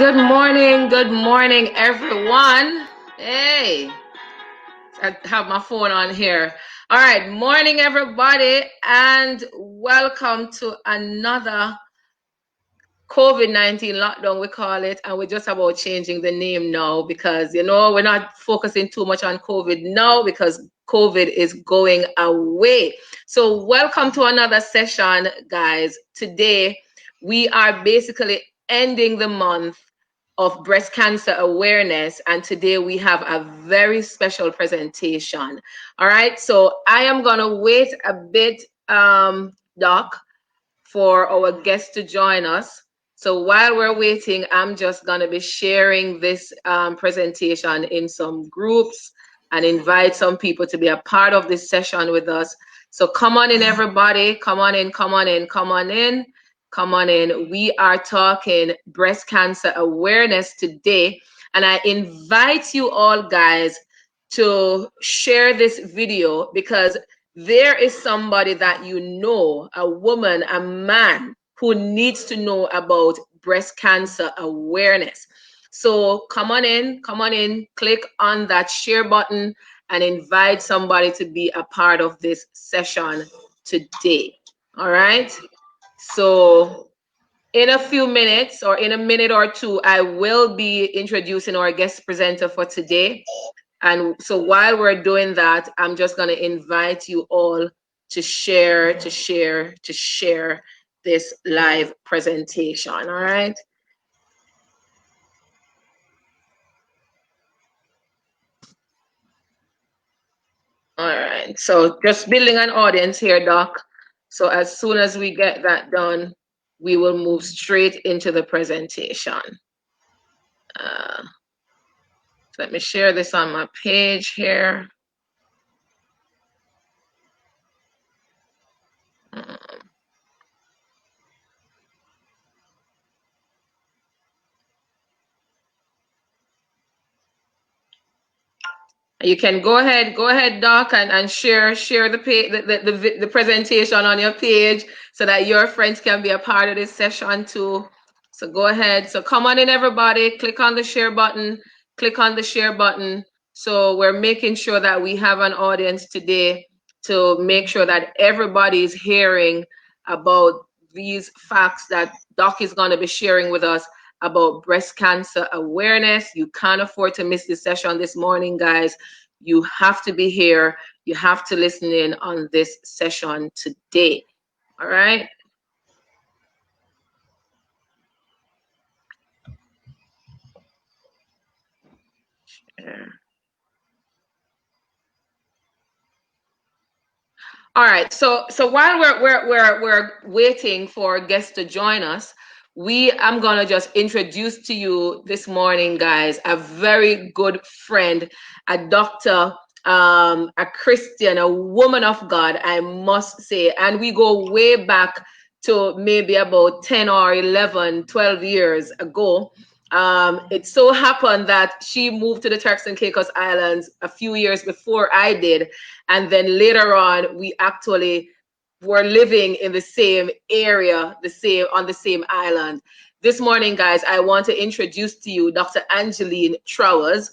Good morning, everyone. Hey, I have my phone on here. All right, morning, everybody, and welcome to another COVID-19 lockdown, we call it, and we're just about changing the name now because, we're not focusing too much on COVID now because COVID is going away. So welcome to another session, guys. Today, we are basically ending the month of breast cancer awareness, and today we have a very special presentation. All right, so I am gonna wait a bit, Doc, for our guest to join us. So while we're waiting, I'm just gonna be sharing this presentation in some groups and invite some people to be a part of this session with us. So come on in, everybody, come on in, come on in, come on in. Come on in. We are talking breast cancer awareness today. And I invite you all, guys, to share this video because there is somebody that you know, a woman, a man, who needs to know about breast cancer awareness. So come on in, click on that share button and invite somebody to be a part of this session today. All right. So in a few minutes or in a minute or two, I will be introducing our guest presenter for today. And so while we're doing that, I'm just going to invite you all to share this live presentation. All right. All right. So just building an audience here, Doc. So as soon as we get that done, we will move straight into the presentation. Let me share this on my page here. You can go ahead, Doc, and share the presentation on your page so that your friends can be a part of this session too. So go ahead. So come on in, everybody. Click on the share button. Click on the share button. So we're making sure that we have an audience today to make sure that everybody is hearing about these facts that Doc is going to be sharing with us about breast cancer awareness. You can't afford to miss this session this morning, guys. You have to be here. You have to listen in on this session today. All right. All right. So while we're waiting for guests to join us, I'm gonna just introduce to you this morning, guys, a very good friend, a doctor, a Christian, a woman of God, I must say, and we go way back to maybe about 10 or 11, 12 years ago. It so happened that she moved to the Turks and Caicos Islands a few years before I did. And then later on, we actually were living in the same area, on the same island. This morning, guys, I want to introduce to you Dr. Angeline Trowers.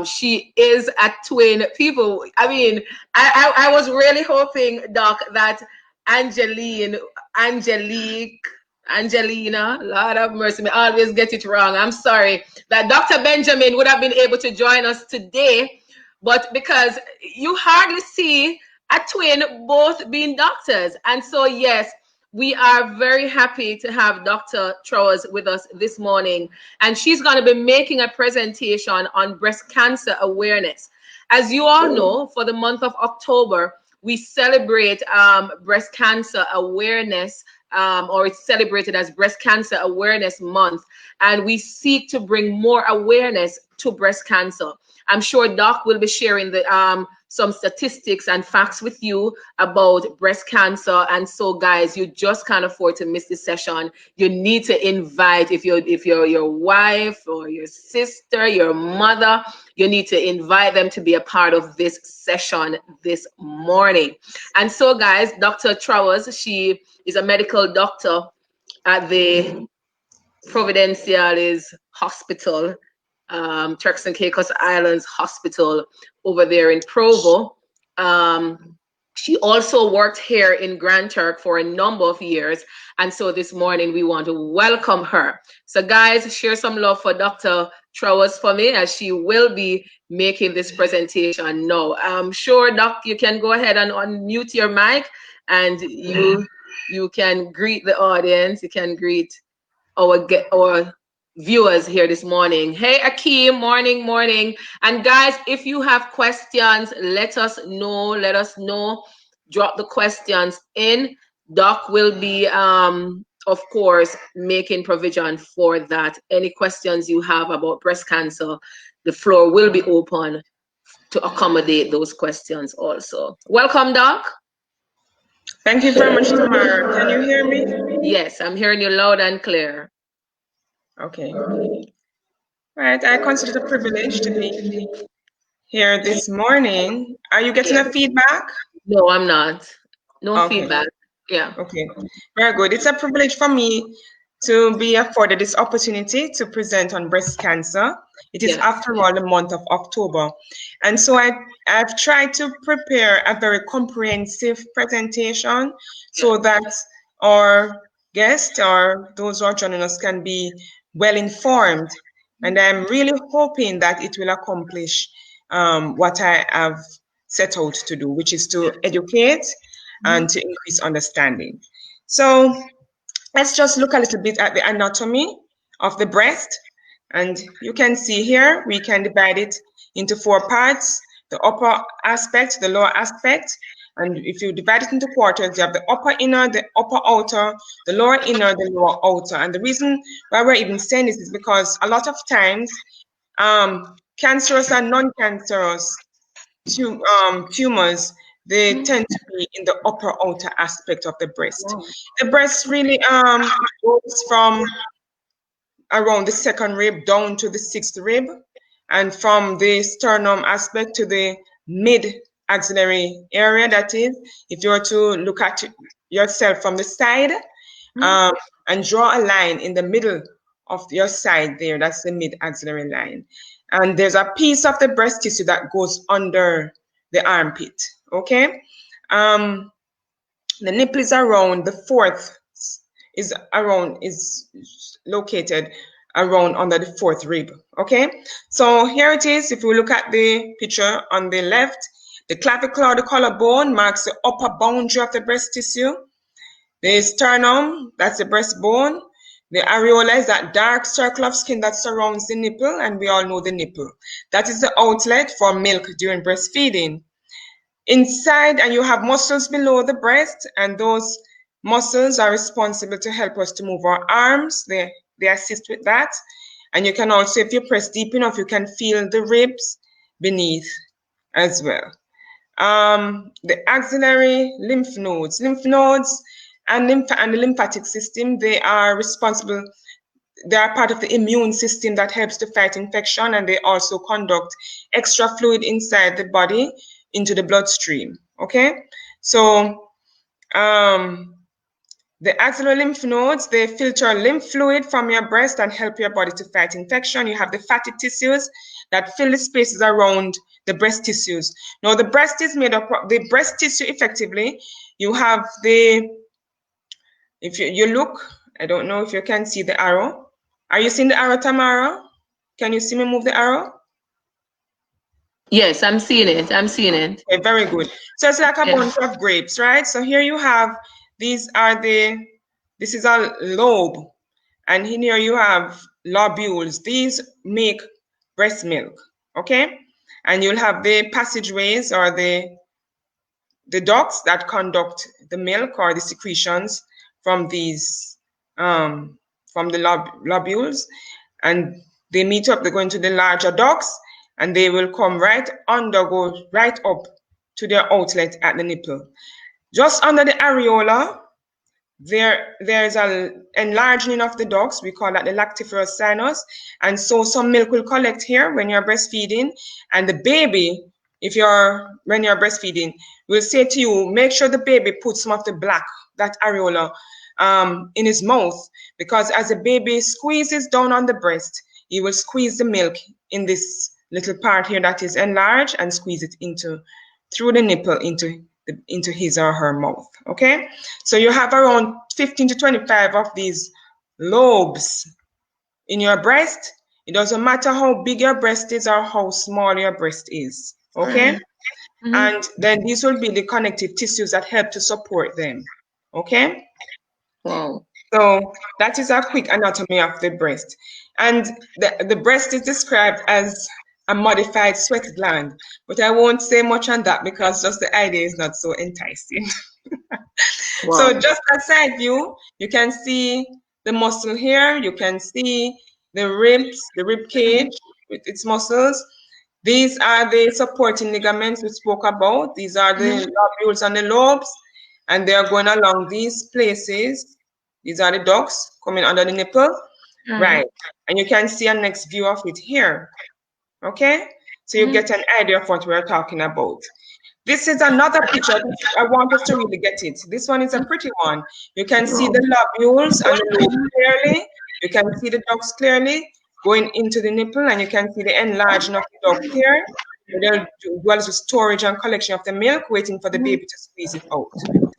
She is a twin. People, I mean, I was really hoping, Doc, that Angelina, Lord have mercy, I always get it wrong. I'm sorry. That Dr. Benjamin would have been able to join us today, but because you hardly see a twin both being doctors. And so, yes, we are very happy to have Dr. Trowers with us this morning. And she's going to be making a presentation on breast cancer awareness. As you all know, for the month of October, we celebrate breast cancer awareness, or it's celebrated as Breast Cancer Awareness Month. And we seek to bring more awareness to breast cancer. I'm sure Doc will be sharing some statistics and facts with you about breast cancer. And so, guys, you just can't afford to miss this session. You need to invite, if you're your wife or your sister, your mother, you need to invite them to be a part of this session this morning. And so, guys, Dr. Trowers, she is a medical doctor at the Povidenciales Hospital, Turks and Caicos Islands Hospital over there in Provo. She also worked here in Grand Turk for a number of years. And so this morning we want to welcome her. So guys, share some love for Dr. Trowers for me, as she will be making this presentation now. I'm sure, Doc, you can go ahead and unmute your mic, and you can greet the audience. You can greet our viewers here this morning. Hey, Akeem, morning. And guys, if you have questions, let us know. Drop the questions in. Doc will be, of course, making provision for that. Any questions you have about breast cancer, the floor will be open to accommodate those questions also. Welcome, Doc. Thank you very much, Tamara. Can you hear me? Yes, I'm hearing you loud and clear. Okay. Right, I consider it a privilege to be here this morning. Are you getting a feedback? No, I'm not. No Okay. feedback. Yeah. Okay, very good. It's a privilege for me to be afforded this opportunity to present on breast cancer. It is, after all, the month of October. And so I've tried to prepare a very comprehensive presentation so that our guests or those who are joining us can be well informed. And I'm really hoping that it will accomplish what I have set out to do, which is to educate and to increase understanding. So let's just look a little bit at the anatomy of the breast. And you can see here, we can divide it into 4 parts: the upper aspect, the lower aspect. And if you divide it into quarters, you have the upper inner, the upper outer, the lower inner, the lower outer. And the reason why we're even saying this is because a lot of times, cancerous and non-cancerous tumors, they tend to be in the upper outer aspect of the breast. The breast really goes from around the 2nd rib down to the 6th rib, and from the sternum aspect to the mid axillary area. That is, if you were to look at yourself from the side and draw a line in the middle of your side there, that's the mid axillary line. And there's a piece of the breast tissue that goes under the armpit. Okay, the nipple is around the 4th, is located around under the 4th rib. Okay, so here it is. If you look at the picture on the left, the clavicle or the collarbone marks the upper boundary of the breast tissue. The sternum, that's the breastbone. The areola is that dark circle of skin that surrounds the nipple, and we all know the nipple. That is the outlet for milk during breastfeeding. Inside, and you have muscles below the breast, and those muscles are responsible to help us to move our arms. They assist with that. And you can also, if you press deep enough, you can feel the ribs beneath as well. The axillary lymph nodes and the lymphatic system, they are responsible. They are part of the immune system that helps to fight infection, and they also conduct extra fluid inside the body into the bloodstream. Okay, so the axillary lymph nodes, they filter lymph fluid from your breast and help your body to fight infection. You have the fatty tissues that fill the spaces around the breast tissues. Now, the breast is made up of the breast tissue. Effectively, you have the, if you look, I don't know if you can see the arrow. Are you seeing the arrow, Tamara? Can you see me move the arrow? Yes, I'm seeing it. Okay, very good. So it's like a bunch of grapes, right? So here you have, this is a lobe, and here you have lobules. These make breast milk, okay? And you'll have the passageways or the ducts that conduct the milk or the secretions from these, from the lobules, and they meet up, they go into the larger ducts, and they will come go right up to their outlet at the nipple. Just under the areola, there's an enlarging of the ducts. We call that the lactiferous sinus. And so some milk will collect here when you're breastfeeding. And the baby, when you're breastfeeding, will say to you, make sure the baby puts some of the black, that areola, in his mouth. Because as the baby squeezes down on the breast, he will squeeze the milk in this little part here that is enlarged and squeeze it through the nipple into his or her mouth. Okay, so you have around 15 to 25 of these lobes in your breast. It doesn't matter how big your breast is or how small your breast is. Okay, and then these will be the connective tissues that help to support them. Okay. Wow. So that is a quick anatomy of the breast. And the breast is described as a modified sweat gland, but I won't say much on that because just the idea is not so enticing. Wow. So just a side view, you can see the muscle here, you can see the ribs, the rib cage with its muscles. These are the supporting ligaments we spoke about. These are the lobules and the lobes, and they are going along these places. These are the ducts coming under the nipple, right? And you can see a next view of it here, okay? So you get an idea of what we're talking about. This is another picture. I want us to really get it. This one is a pretty one. You can see the lobules and the lobes clearly. You can see the ducts clearly going into the nipple, and you can see the enlarging of the duct here. There was the storage and collection of the milk, waiting for the baby to squeeze it out,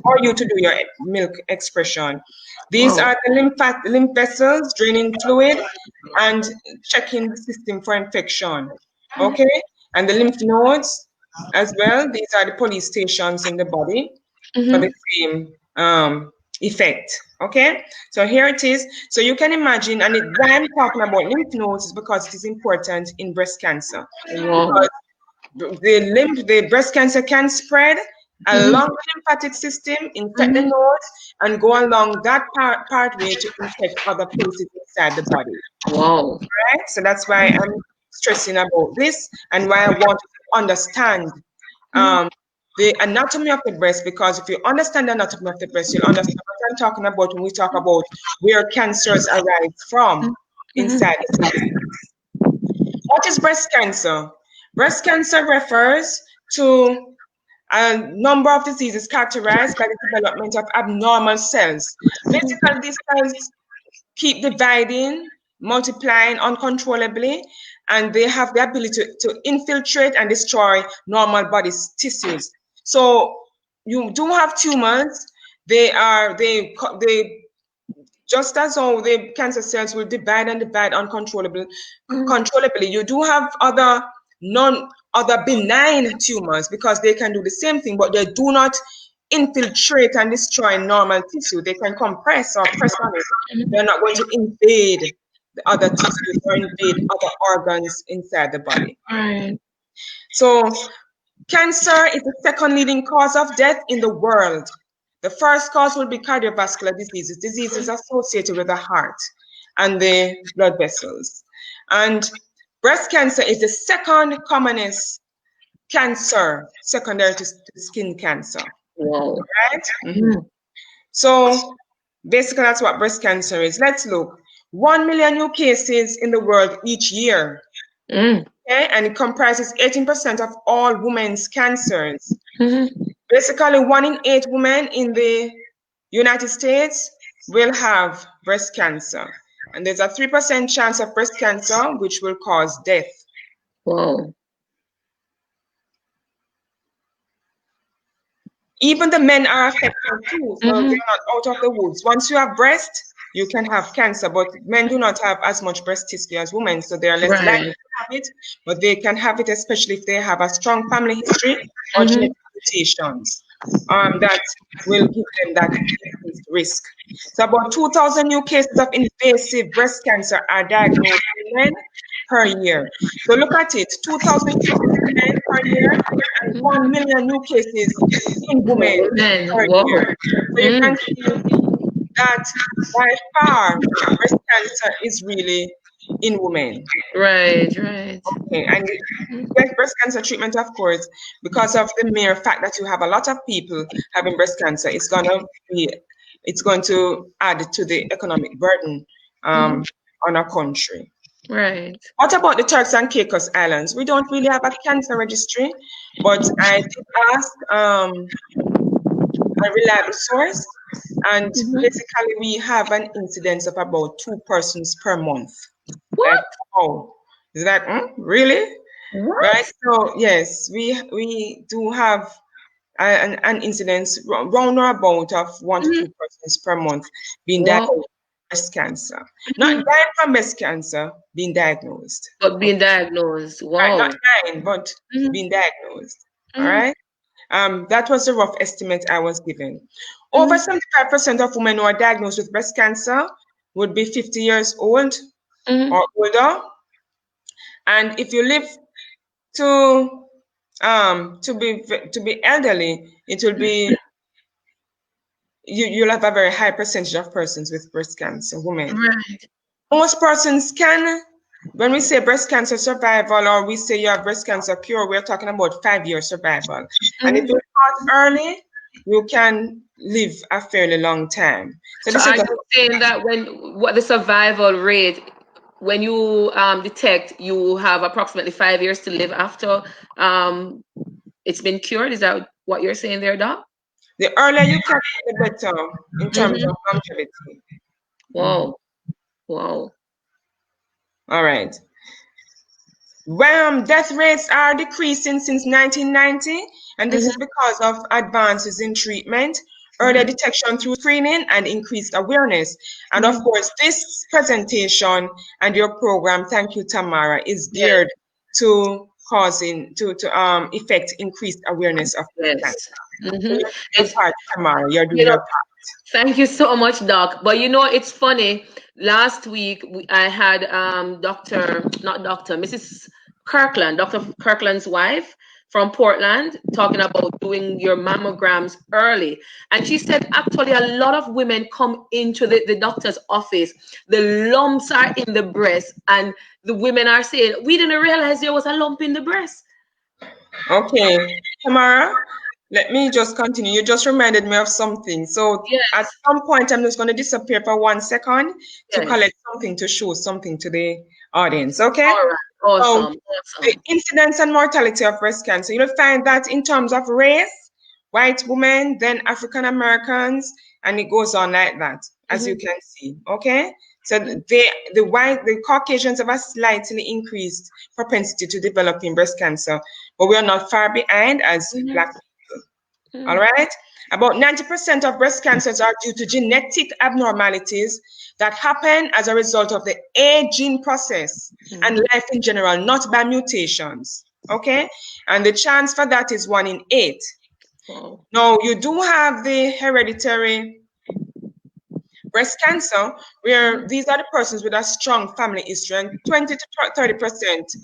or you to do your milk expression. These are the lymph vessels draining fluid and checking the system for infection. Okay, and the lymph nodes as well. These are the police stations in the body for the same effect. Okay, so here it is. So you can imagine, and why I'm talking about lymph nodes is because it is important in breast cancer. Because the breast cancer can spread along the lymphatic system, infect the nodes, and go along that pathway to infect other places inside the body. Wow. Right? So that's why I'm stressing about this, and why I want to understand the anatomy of the breast, because if you understand the anatomy of the breast, you'll understand what I'm talking about when we talk about where cancers arise from inside the body. What is breast cancer? Breast cancer refers to a number of diseases characterized by the development of abnormal cells. Basically, these cells keep dividing, multiplying uncontrollably, and they have the ability to infiltrate and destroy normal body tissues. So you do have tumors. They just as how the cancer cells will divide and divide uncontrollably, you do have other benign tumors, because they can do the same thing, but they do not infiltrate and destroy normal tissue. They can compress or press on it. They're not going to invade the other tissues or invade other organs inside the body. Right. So cancer is the second leading cause of death in the world. The first cause will be cardiovascular diseases associated with the heart and the blood vessels. And breast cancer is the second commonest cancer, secondary to skin cancer. Wow. Right? So basically, that's what breast cancer is. Let's look. 1 million new cases in the world each year. Okay? And it comprises 18% of all women's cancers. Basically, 1 in 8 women in the United States will have breast cancer. And there's a 3% chance of breast cancer, which will cause death. Wow. Even the men are affected too, so they're not out of the woods. Once you have breast, you can have cancer, but men do not have as much breast tissue as women, so they are less likely to have it, but they can have it, especially if they have a strong family history or genetic mutations that will give them that increased risk. So about 2,000 new cases of invasive breast cancer are diagnosed in men per year. So look at it, 2,000 cases in men per year and 1 million new cases in women per year. So you can see that by far breast cancer is really in women. Right, right. Okay, and get breast cancer treatment, of course, because of the mere fact that you have a lot of people having breast cancer, it's going to add to the economic burden on our country. Right. What about the Turks and Caicos Islands? We don't really have a cancer registry, but I did ask a reliable source, and basically we have an incidence of about 2 persons per month. What? Oh, is that really? What? Right. So yes, we do have an incidence round or about of 1 to 2 persons per month being diagnosed Wow. with breast cancer. Not dying from breast cancer, being diagnosed. But being Okay. diagnosed. Right, not Wow. dying, but being diagnosed. All Mm-hmm. right. That was the rough estimate I was given. Over Mm-hmm. 75% of women who are diagnosed with breast cancer would be 50 years old Mm-hmm. or older. And if you live to be elderly, it will be you'll have a very high percentage of persons with breast cancer, women. Right. Most persons can, when we say breast cancer survival or we say you have breast cancer cure, we're talking about 5-year survival. And if you start early, you can live a fairly long time. So So this are is a you saying that what the survival rate when you detect you have approximately 5 years to live after it's been cured? Is that what you're saying there, Doc? the earlier you catch it, the better in terms Mm-hmm. of longevity. Wow. Wow. All right. Death rates are decreasing since 1990, and this is Mm-hmm. because of advances in treatment, earlier detection through screening, and increased awareness. And of Mm-hmm. course, this presentation and your program, thank you, Tamara, is Yes. geared to effect increased awareness of breast Yes. cancer. So Mm-hmm. you're doing your It's part, Tamara. You're you doing know your part. Thank you so much, Doc. But it's funny. Last week I had not doctor, Mrs. Kirkland, Dr. Kirkland's wife from Portland, talking about doing your mammograms early. And she said actually a lot of women come into the doctor's office. The lumps are in the breast, and the women are saying, "We didn't realize there was a lump in the breast." Okay, Tamara, let me just continue. You just reminded me of something. So at Yes, some point, I'm just going to disappear for 1 second to yes. collect something to show something to the audience. Okay? All right. So Awesome. the Awesome. incidence and mortality of breast cancer, you'll find that in terms of race, white women, then African Americans, and it goes on like that, as you Mm-hmm. can see. Okay? So the Caucasians have a slightly increased propensity to developing breast cancer, but we are not far behind as Mm-hmm. Black people. All right? About 90% of breast cancers are due to genetic abnormalities that happen as a result of the aging process and life in general, not by mutations. Okay? And the chance for that is 1 in 8. Wow. Now, you do have the hereditary breast cancer, where these are the persons with a strong family history, and 20 to 30%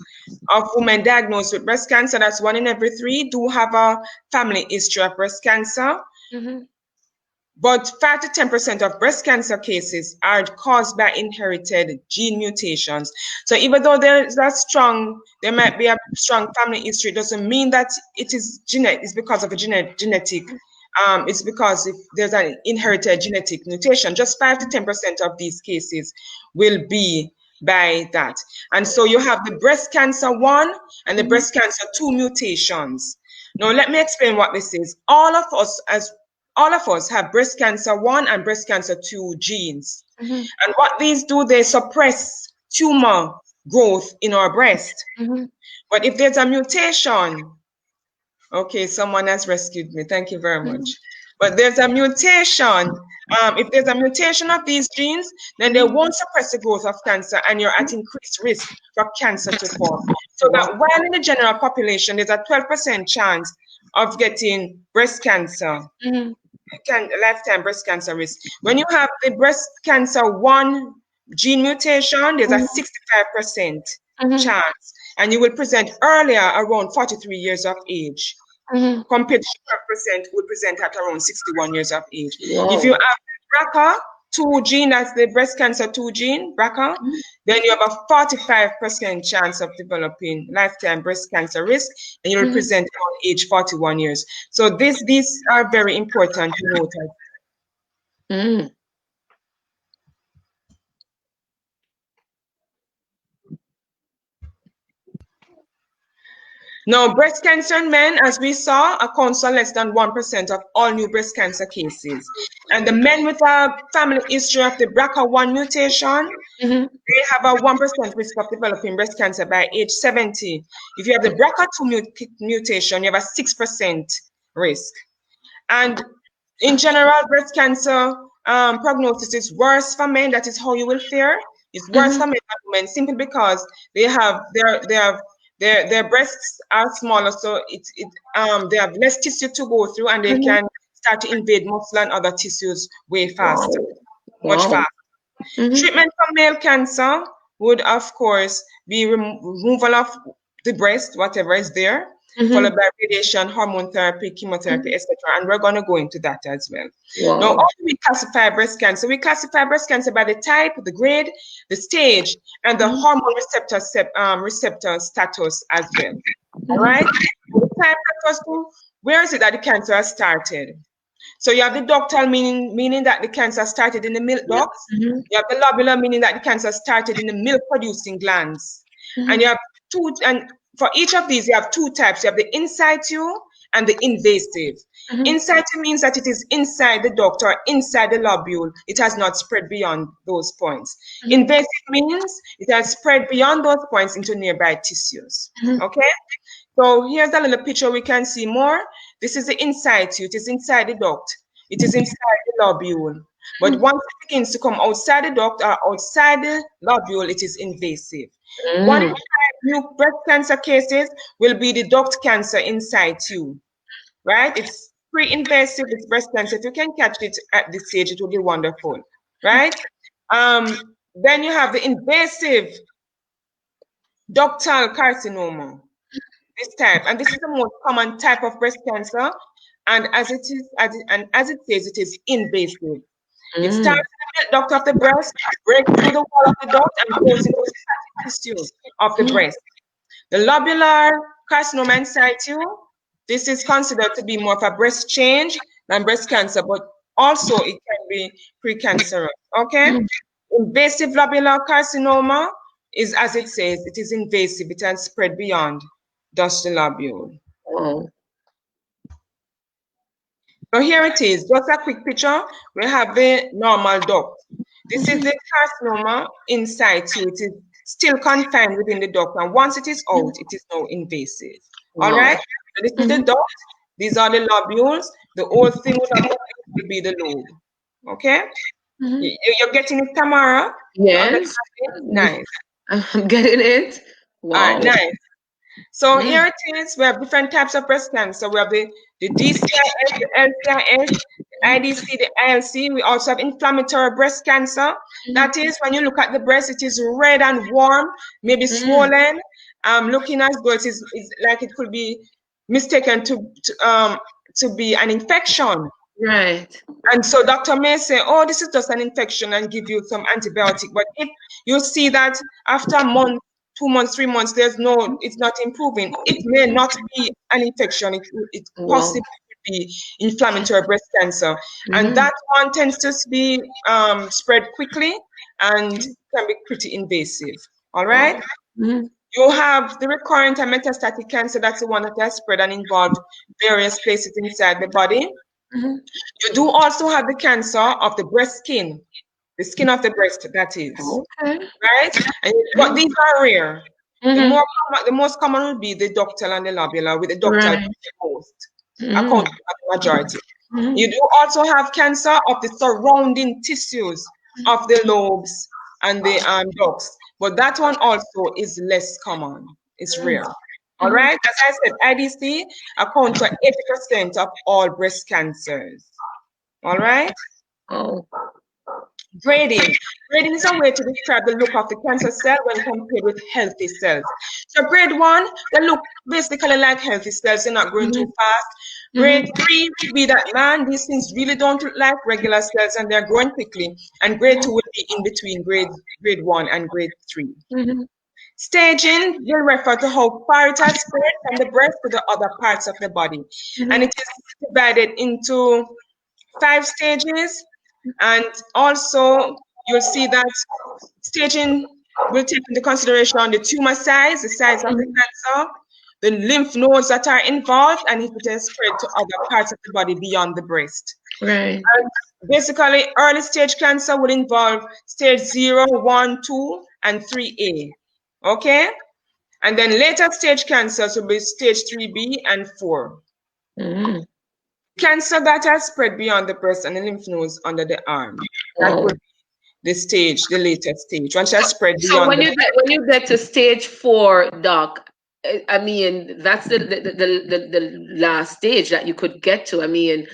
of women diagnosed with breast cancer, that's 1 in every 3, do have a family history of breast cancer. Mm-hmm. But 5 to 10% of breast cancer cases are caused by inherited gene mutations. So even though there might be a strong family history, it doesn't mean that it is genetic. It's because of a genetic. It's because if there's an inherited genetic mutation, just 5 to 10% of these cases will be by that. And so you have the breast cancer 1 and the breast cancer 2 mutations. Now let me explain what this is. All of us have breast cancer 1 and breast cancer 2 genes. Mm-hmm. And what these do, they suppress tumor growth in our breast. Mm-hmm. But if there's a mutation, okay, someone has rescued me. Thank you very much. But there's a mutation. If there's a mutation of these genes, then they won't suppress the growth of cancer, and you're at increased risk for cancer to form. So Wow. that while in the general population, there's a 12% chance of getting breast cancer, Mm-hmm. lifetime breast cancer risk. When you have the breast cancer 1 gene mutation, there's a 65% Mm-hmm. chance, and you will present earlier around 43 years of age, Mm-hmm. compared to 12% would present at around 61 years of age. If Wow. you have BRCA2 gene, that's the breast cancer 2 gene, BRCA, then you have a 45% chance of developing lifetime breast cancer risk, and you will present around age 41 years. So these are very important to note. Mm. Now, breast cancer in men, as we saw, accounts for less than 1% of all new breast cancer cases. And the men with a family history of the BRCA1 mutation, they have a 1% risk of developing breast cancer by age 70. If you have the BRCA2 mutation, you have a 6% risk. And in general, breast cancer prognosis is worse for men. That is how you will fare. It's worse for men than women, simply because they have their breasts are smaller, so they have less tissue to go through, and they can start to invade muscle and other tissues way faster, much faster. Treatment for male cancer would, of course, be removal of the breast, whatever is there, followed by radiation, hormone therapy, chemotherapy, etc. And we're going to go into that as well. Now, how do we classify breast cancer? We classify breast cancer by the type, the grade, the stage, and the hormone receptor status as well. All right? The type refers to where is it that the cancer has started. So you have the ductal, meaning that the cancer started in the milk ducts. You have the lobular, meaning that the cancer started in the milk-producing glands. And you have and for each of these, you have two types. You have the in situ and the invasive. In situ means that it is inside the duct or inside the lobule. It has not spread beyond those points. Invasive means it has spread beyond those points into nearby tissues. Okay? So here's a little picture we can see more. This is the in situ. It is inside the duct. It is inside the lobule. But once it begins to come outside the duct or outside the lobule, it is invasive. One in 5 new breast cancer cases will be the duct cancer in situ, right? It's pre-invasive, it's breast cancer. If you can catch it at this stage, it will be wonderful, right? Then you have the invasive ductal carcinoma. This type, and this is the most common type of breast cancer, and as it says, it is invasive. It starts in the milk duct of the breast, breaks through the wall of the duct, and goes into the fatty tissue of the breast. The lobular carcinoma in situ, this is considered to be more of a breast change than breast cancer, but also it can be precancerous. Okay, invasive lobular carcinoma is, as it says, it is invasive. It has spread beyond just the lobule. So here it is, just a quick picture. We have the normal duct. This is the carcinoma in situ. It is still confined within the duct, and once it is out, it is now invasive. All right? So this is the duct. These are the lobules. The whole thing will be the lobe. Okay? You're getting it, Tamara? Yes. Nice. I'm getting it. Wow. All right, nice. So here it is. We have different types of breast cancer. We have the DCIS, the LCIS, the IDC, the ILC. We also have inflammatory breast cancer. That is, when you look at the breast, it is red and warm, maybe swollen, looking as though it is like it could be mistaken to be an infection. Right. And so doctor may say, oh, this is just an infection, and give you some antibiotic. But if you see that after a month, 2 months, 3 months, it's not improving, it may not be an infection. It possibly could be inflammatory breast cancer. And that one tends to be spread quickly and can be pretty invasive. All right? You have the recurrent and metastatic cancer. That's the one that has spread and involved various places inside the body. You do also have the cancer of the breast skin, the skin of the breast, that is. Right? But these are rare. The most common would be the ductal and the lobular, with the ductal most, account for the majority. You do also have cancer of the surrounding tissues of the lobes and the ducts, but that one also is less common. It's rare. All right, as I said, IDC accounts for 80% of all breast cancers. All right. Grading. Grading is a way to describe the look of the cancer cell when compared with healthy cells. So grade 1, they look basically like healthy cells. They're not growing too fast. Grade 3 would be that, man, these things really don't look like regular cells and they're growing quickly. And grade 2 would be in between grade 1 and grade 3. Staging will refer to how far it has spread from the breast to the other parts of the body. And it is divided into 5 stages. And also, you'll see that staging will take into consideration the tumor size, the size of the cancer, the lymph nodes that are involved, and if it has spread to other parts of the body beyond the breast. Right. And basically, early stage cancer would involve stage 0, 1, 2, and 3A. Okay? And then later stage cancers will be stage 3B and 4. Mm-hmm. Cancer that has spread beyond the breast and the lymph nodes under the arm. That Wow. would be the stage, the later stage. Once it has spread So beyond when you get to stage 4, doc, I mean that's the last stage that you could get to. I mean,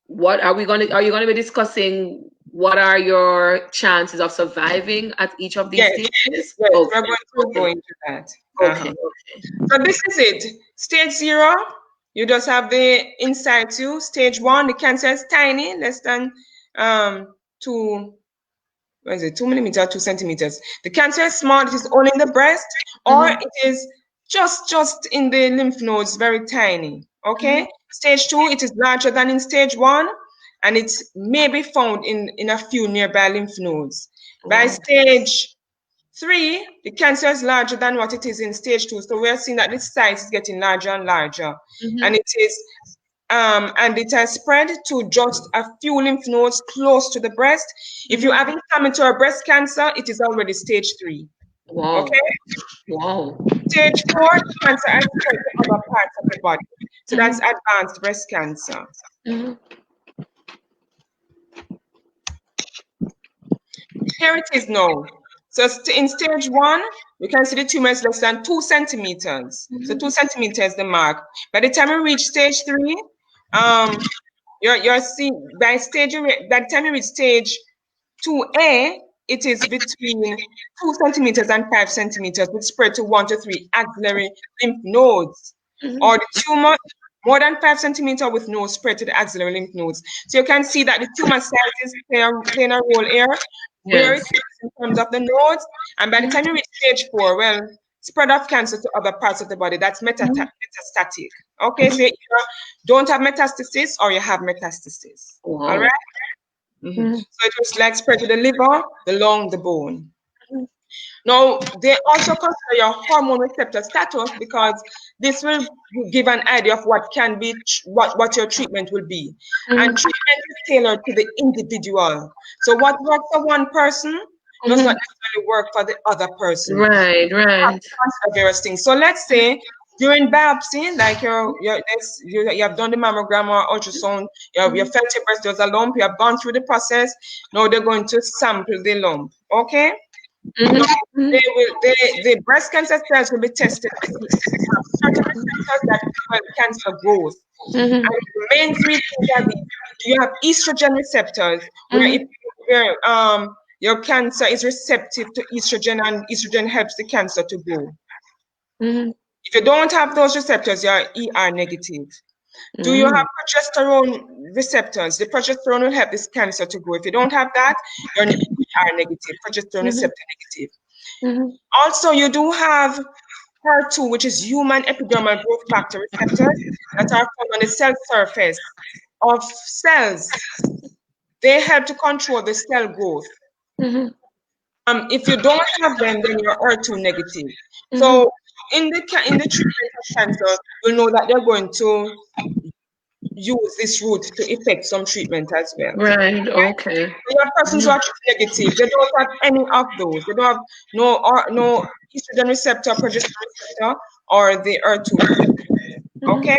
what are you going to be discussing? What are your chances of surviving at each of these stages? Yes, Okay. we're going to go into that. Okay. So this is it. Stage 0, you just have the in situ. Stage 1, the cancer is tiny, less than 2 millimeters, 2 centimeters. The cancer is small, it is only in the breast, or it is just in the lymph nodes, very tiny. Okay? Stage 2, it is larger than in stage 1, and it may be found in a few nearby lymph nodes. By stage 3, the cancer is larger than what it is in stage 2. So we're seeing that this size is getting larger and larger. And it has spread to just a few lymph nodes close to the breast. If you're having inflammatory breast cancer, it is already stage 3. Wow. Okay? Wow. Stage 4, cancer has spread to other parts of the body. So that's advanced breast cancer. Here it is now. So in stage 1, you can see the tumor is less than 2 centimeters. So 2 centimeters the mark. By the time you reach stage 3, you're seeing by the time you reach stage 2A, it is between 2 centimeters and 5 centimeters, which spread to 1 to 3 axillary lymph nodes. Or the tumor more than 5 centimeters with no spread to the axillary lymph nodes. So you can see that the tumor size is playing a role here, where it is in terms of the nodes. And by the time you reach stage 4, well, spread of cancer to other parts of the body, that's metastatic. Okay, so you don't have metastasis or you have metastasis. Wow. All right? So it was like spread to the liver, the lung, the bone. Now, they also consider your hormone receptor status because this will give an idea of what can be, what your treatment will be. And treatment is tailored to the individual. So what works for one person does not necessarily work for the other person. Right. Various things. So let's say during biopsy, like you have done the mammogram or ultrasound, you felt your breast, there's a lump, you have gone through the process. Now they're going to sample the lump. Okay? The breast cancer cells will be tested to see if you have certain receptors that prevent cancer growth. And the main 3 things are these. Do you have estrogen receptors, where your cancer is receptive to estrogen and estrogen helps the cancer to grow? If you don't have those receptors, you're ER negative. Do you have progesterone receptors? The progesterone will help this cancer to grow. If you don't have that, you're ER negative, progesterone receptor negative. Also, you do have HER2, which is human epidermal growth factor receptors that are found on the cell surface of cells. They help to control the cell growth. If you don't have them, then you're HER2 negative. So in the treatment of cancer, you'll know that they're going to use this route to effect some treatment as well. Right. Okay. You have persons who are negative. They don't have any of those. They don't have no estrogen receptor, progesterone receptor, or the HER2 receptor. Okay.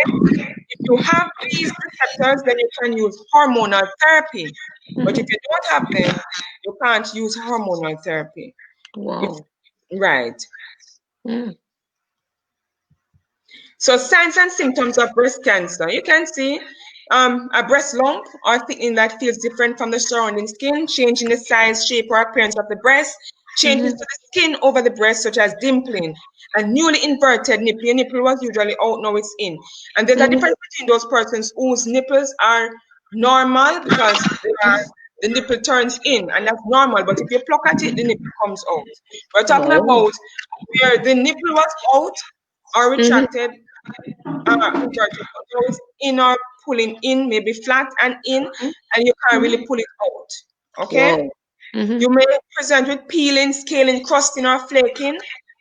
If you have these receptors, then you can use hormonal therapy. But if you don't have them, you can't use hormonal therapy. Wow. Right. So signs and symptoms of breast cancer. You can see a breast lump or thickening that feels different from the surrounding skin, change in the size, shape, or appearance of the breast, changes to the skin over the breast, such as dimpling, and newly inverted nipple. Your nipple was usually out, now it's in. And there's a difference between those persons whose nipples are normal because the nipple turns in, and that's normal. But if you pluck at it, the nipple comes out. We're talking about where the nipple was out or retracted, in or pulling in, maybe flat and in, and you can't really pull it out. Okay? You may present with peeling, scaling, crusting, or flaking,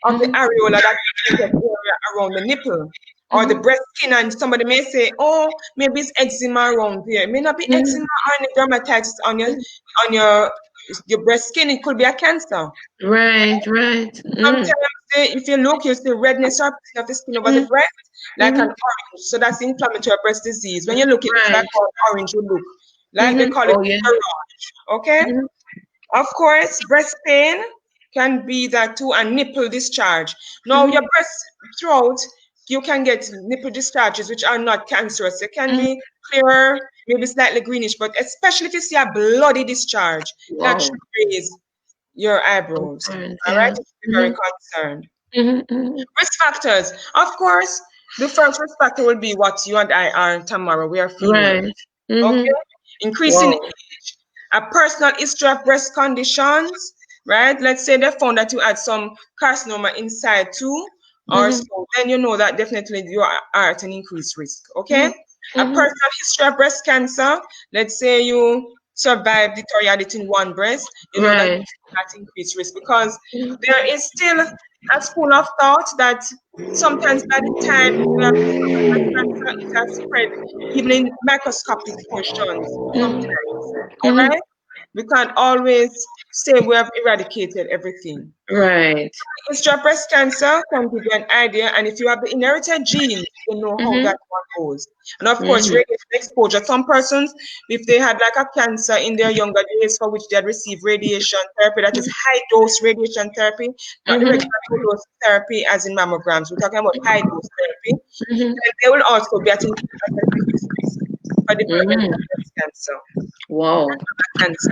of the areola, that area around the nipple or the breast skin, and somebody may say, oh, maybe it's eczema around there. It may not be eczema or any dermatitis on your breast skin. It could be a cancer. Right. Sometimes if you look, you see redness or of the skin over the breast, like an orange. So that's inflammatory breast disease. When you look, it's like an orange will look. Like they call it orange. Okay? Of course, breast pain can be that too, and nipple discharge. Now, your breast throat, you can get nipple discharges which are not cancerous. They can be clearer, maybe slightly greenish, but especially if you see a bloody discharge, that should raise your eyebrows. All right? Be very concerned. Risk factors. Of course, the first risk factor will be what you and I are, Tamara. We are female. Okay? Increasing age. A personal history of breast conditions, right? Let's say they found that you had some carcinoma inside too, or so, then you know that definitely you are at an increased risk, okay? A personal history of breast cancer, let's say you survived it or you had it in one breast, you know that at increased risk, because there is still a school of thought that sometimes by the time you have cancer, it has spread even in microscopic portions sometimes. All right? We can't always say we have eradicated everything. Right. History of breast cancer can give you an idea, and if you have the inherited gene, you know how that one goes. And of course, radiation exposure. Some persons, if they had like a cancer in their younger days for which they had received radiation therapy, that is high dose radiation therapy, not the regular low dose therapy as in mammograms. We're talking about high dose therapy. Then they will also be at increased risk for development of breast cancer. Wow. Cancer.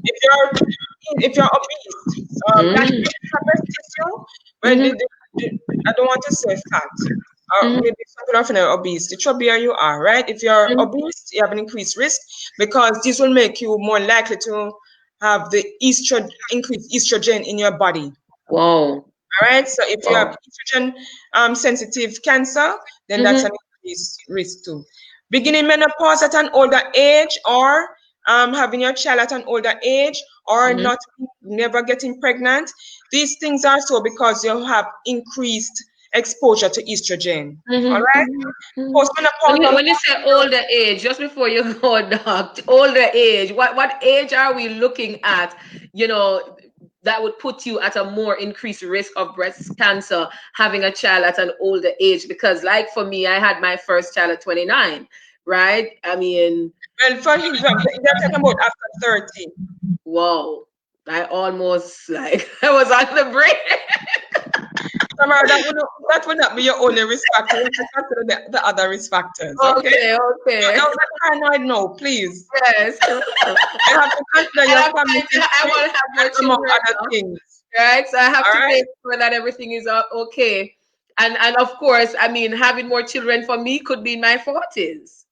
If you're obese, that breast tissue, well, I don't want to say fat, or maybe something often obese. The chubbier you are, right? If you're obese, you have an increased risk, because this will make you more likely to have the increased estrogen in your body. Wow. All right. So if you have estrogen sensitive cancer, then that's an increased risk too. Beginning menopause at an older age, or having your child at an older age, or never getting pregnant. These things are so because you have increased exposure to estrogen. All right. Postmenopausal. When you say older age, just before you go, Doc, older age, what age are we looking at? You know, that would put you at a more increased risk of breast cancer having a child at an older age? Because, like for me, I had my first child at 29, right? I mean, well, for him, they're talking about after 30. Wow, I almost like I was on the break. Tamara, that would not be your only risk factor. You have to consider the other risk factors. Okay. Don't get paranoid, no, please. Yes. You have to consider your family. I want to have more children, other things. Right? So I have to make sure that everything is okay. And of course, I mean, having more children for me could be in my 40s.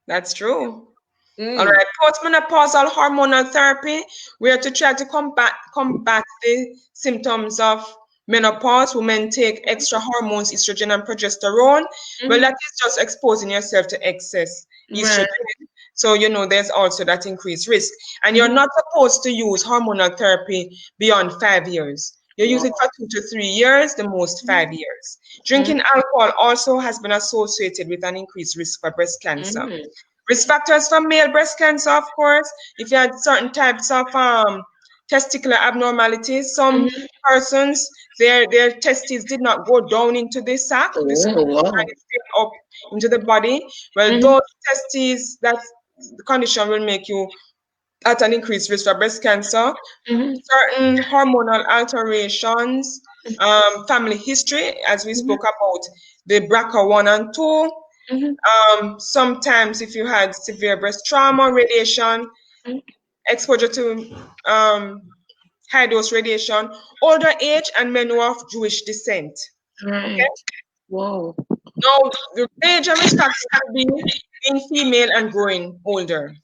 That's true. All right, postmenopausal hormonal therapy. We are to try to combat the symptoms of menopause. Women take extra hormones, estrogen and progesterone. Well, that is just exposing yourself to excess estrogen. So, you know, there's also that increased risk. And you're not supposed to use hormonal therapy beyond 5 years. You use it for 2 to 3 years, the most 5 years. Drinking alcohol also has been associated with an increased risk for breast cancer. Risk factors for male breast cancer, of course, if you had certain types of testicular abnormalities. Some persons, their testes did not go down into the sac, and it's up into the body. Well, those testes, that's the condition will make you at an increased risk for breast cancer. Certain hormonal alterations, family history, as we spoke about, the BRCA1 and 2. Sometimes if you had severe breast trauma, radiation, exposure to high dose radiation, older age, and men who are of Jewish descent. Okay? Wow. Now, the major risk factors could be being female and growing older.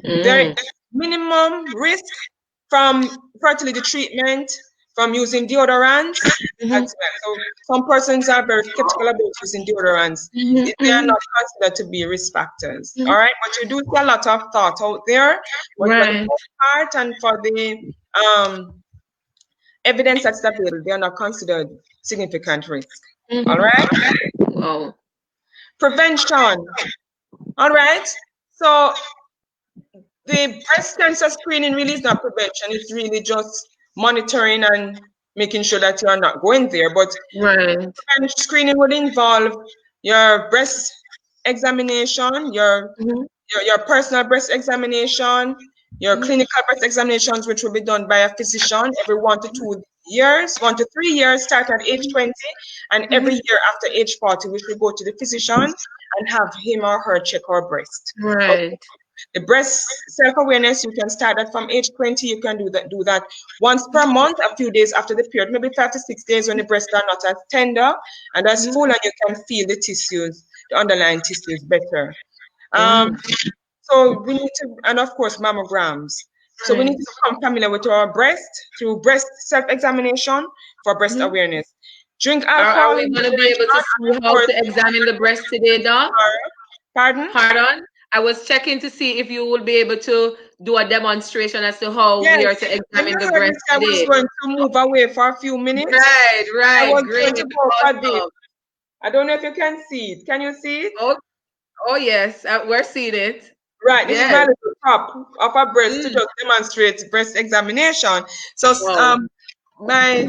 There is minimum risk from fertility treatment, from using deodorants as well. So some persons are very skeptical about using deodorants. They are not considered to be risk factors. All right, but you do see a lot of thought out there. But for the most part, and for the evidence that's available, they are not considered significant risk. All right. Wow. Prevention. All right. So the breast cancer screening really is not prevention. It's really just monitoring and making sure that you are not going there. But right. Screening would involve your breast examination, your personal breast examination, your clinical breast examinations, which will be done by a physician every 1 to 2 years, 1 to 3 years, start at age 20, and every year after age 40, we should go to the physician and have him or her check our breast. Right. Okay. The breast self-awareness, you can start that from age 20. You can do that once per month, a few days after the period, maybe 5 to 6 days when the breasts are not as tender and as full, and you can feel the tissues, the underlying tissues better. So we need to, and of course, mammograms. So we need to become familiar with our breast through breast self-examination for breast awareness. Drink alcohol. Are we going to be able to see how to examine the breast today, Doc? Pardon? Pardon? I was checking to see if you will be able to do a demonstration as to how we are to examine the breast today. I was going to move away for a few minutes. Right, I was great. going to go for this. I don't know if you can see it. Can you see it? Oh yes, we're seeing it. Right, this is my little top of our breast to just demonstrate breast examination. So my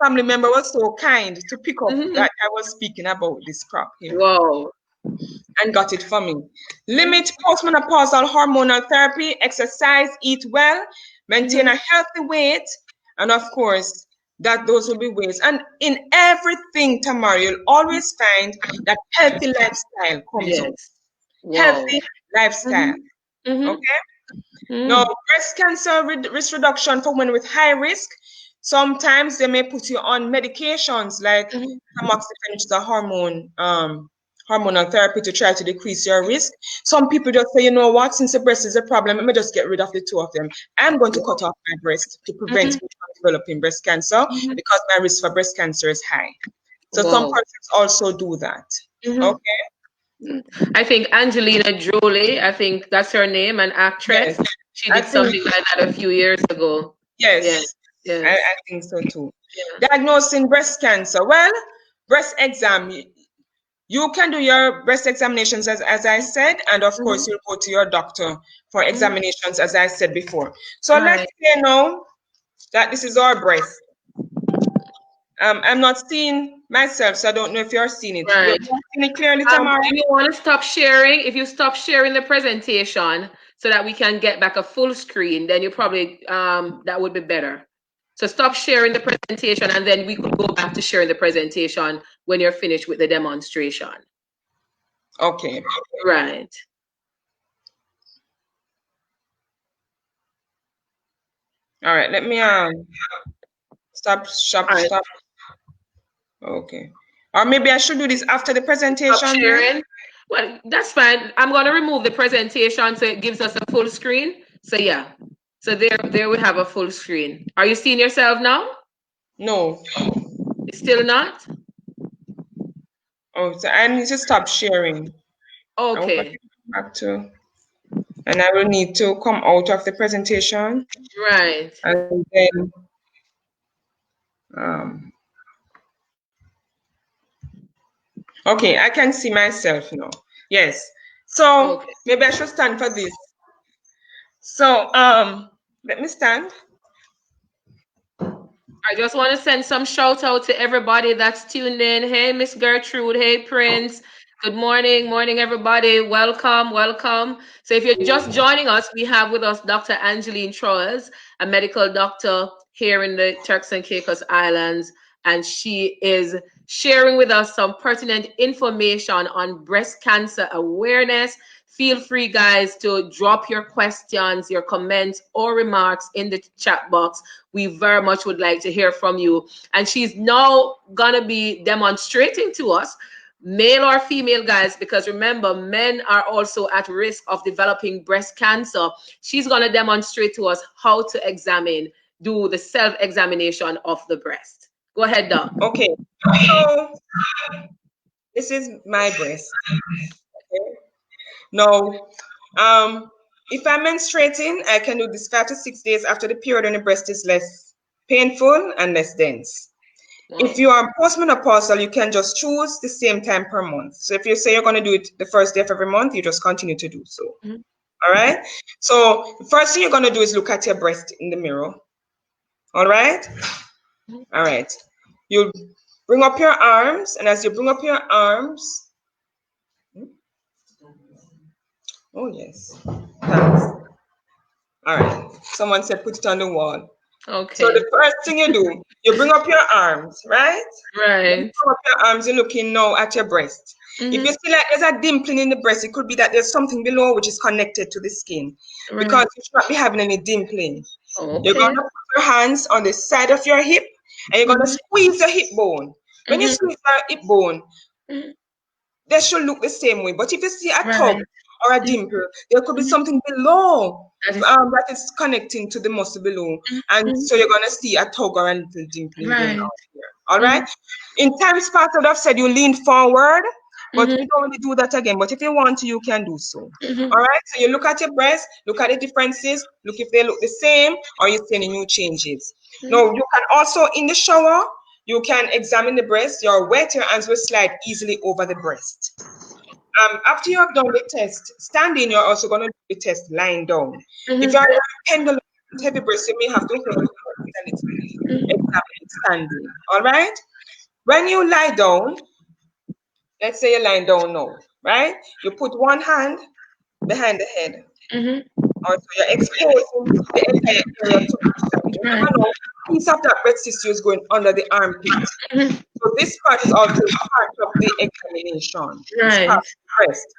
family member was so kind to pick up that I was speaking about this prop here. Wow. And got it for me. Limit postmenopausal hormonal therapy, exercise, eat well, maintain a healthy weight, and of course, that those will be ways. And in everything, Tamara, you'll always find that healthy lifestyle comes up. Wow. Healthy lifestyle. Okay? Now, breast cancer risk reduction for women with high risk. Sometimes they may put you on medications like tamoxifen, which is a hormonal therapy to try to decrease your risk. Some people just say, you know what, since the breast is a problem, let me just get rid of the two of them. I'm going to cut off my breast to prevent me from developing breast cancer because my risk for breast cancer is high. So some persons also do that. Okay. I think Angelina Jolie, I think that's her name, an actress. Yes. She did something like that a few years ago. Yes. I think so too. Yeah. Diagnosing breast cancer. Well, breast exam. You can do your breast examinations as I said, and of course you'll go to your doctor for examinations as I said before. So let's say now that this is our breast. I'm not seeing myself, so I don't know if you're seeing it. You're seeing it clearly, Tamara? Do you want to stop sharing? If you stop sharing the presentation so that we can get back a full screen, then you probably, that would be better. So stop sharing the presentation and then we could go back to sharing the presentation when you're finished with the demonstration. Okay. Right. All right, let me stop. Okay. Or maybe I should do this after the presentation. Stop sharing. Well, that's fine. I'm going to remove the presentation so it gives us a full screen. So yeah. So there we have a full screen. Are you seeing yourself now? No. Still not? Oh, so I need to stop sharing. Okay. Back to, and I will need to come out of the presentation. Right. And then okay, I can see myself now. Yes. So maybe I should stand for this. So let me stand. I just want to send some shout out to everybody that's tuned in. Hey, Miss Gertrude. Hey, Prince. Good morning. Morning, everybody. Welcome. So if you're just joining us, we have with us Dr. Angeline Trowers, a medical doctor here in the Turks and Caicos Islands. And she is sharing with us some pertinent information on breast cancer awareness. Feel free, guys, to drop your questions, your comments, or remarks in the chat box. We very much would like to hear from you. And she's now going to be demonstrating to us, male or female, guys, because remember, men are also at risk of developing breast cancer. She's going to demonstrate to us how to do the self-examination of the breast. Go ahead, Doc. Okay. So this is my breast. Okay. Now, if I'm menstruating, I can do this 5 to 6 days after the period when the breast is less painful and less dense. Wow. If you are postmenopausal, you can just choose the same time per month. So if you say you're going to do it the first day of every month, you just continue to do so. All right. So the first thing you're going to do is look at your breast in the mirror. All right. All right. You bring up your arms, and as you bring up your arms, oh yes, thanks. All right. Someone said put it on the wall. Okay. So the first thing you do, you bring up your arms, right? Right. You bring up your arms, you're looking now at your breast. If you see like there's a dimpling in the breast, it could be that there's something below which is connected to the skin. Right. Because you should not be having any dimpling. Okay. You're going to put your hands on the side of your hip, and you're going to squeeze the hip bone. When you squeeze the hip bone, they should look the same way. But if you see a tug or a dimple, there could be something below that is connecting to the muscle below. And so you're going to see a tug or a little dimpling going out here. All right? In times past, I've said you lean forward, but we don't really do that again. But if you want to, you can do so. All right? So you look at your breast, look at the differences, look if they look the same, or you see any new changes. Now, you can also, in the shower, you can examine the breast. Your wet, your hands will slide easily over the breast. After you have done the test, standing, you're also going to do the test lying down. If you are pendulum heavy breast, you may have to examine standing. All right? When you lie down, let's say you're lying down now, right? You put one hand behind the head. Also, you're exposing the entire area to a piece of that breast tissue is going under the armpit. So this part is also part of the examination. It's part of the breast.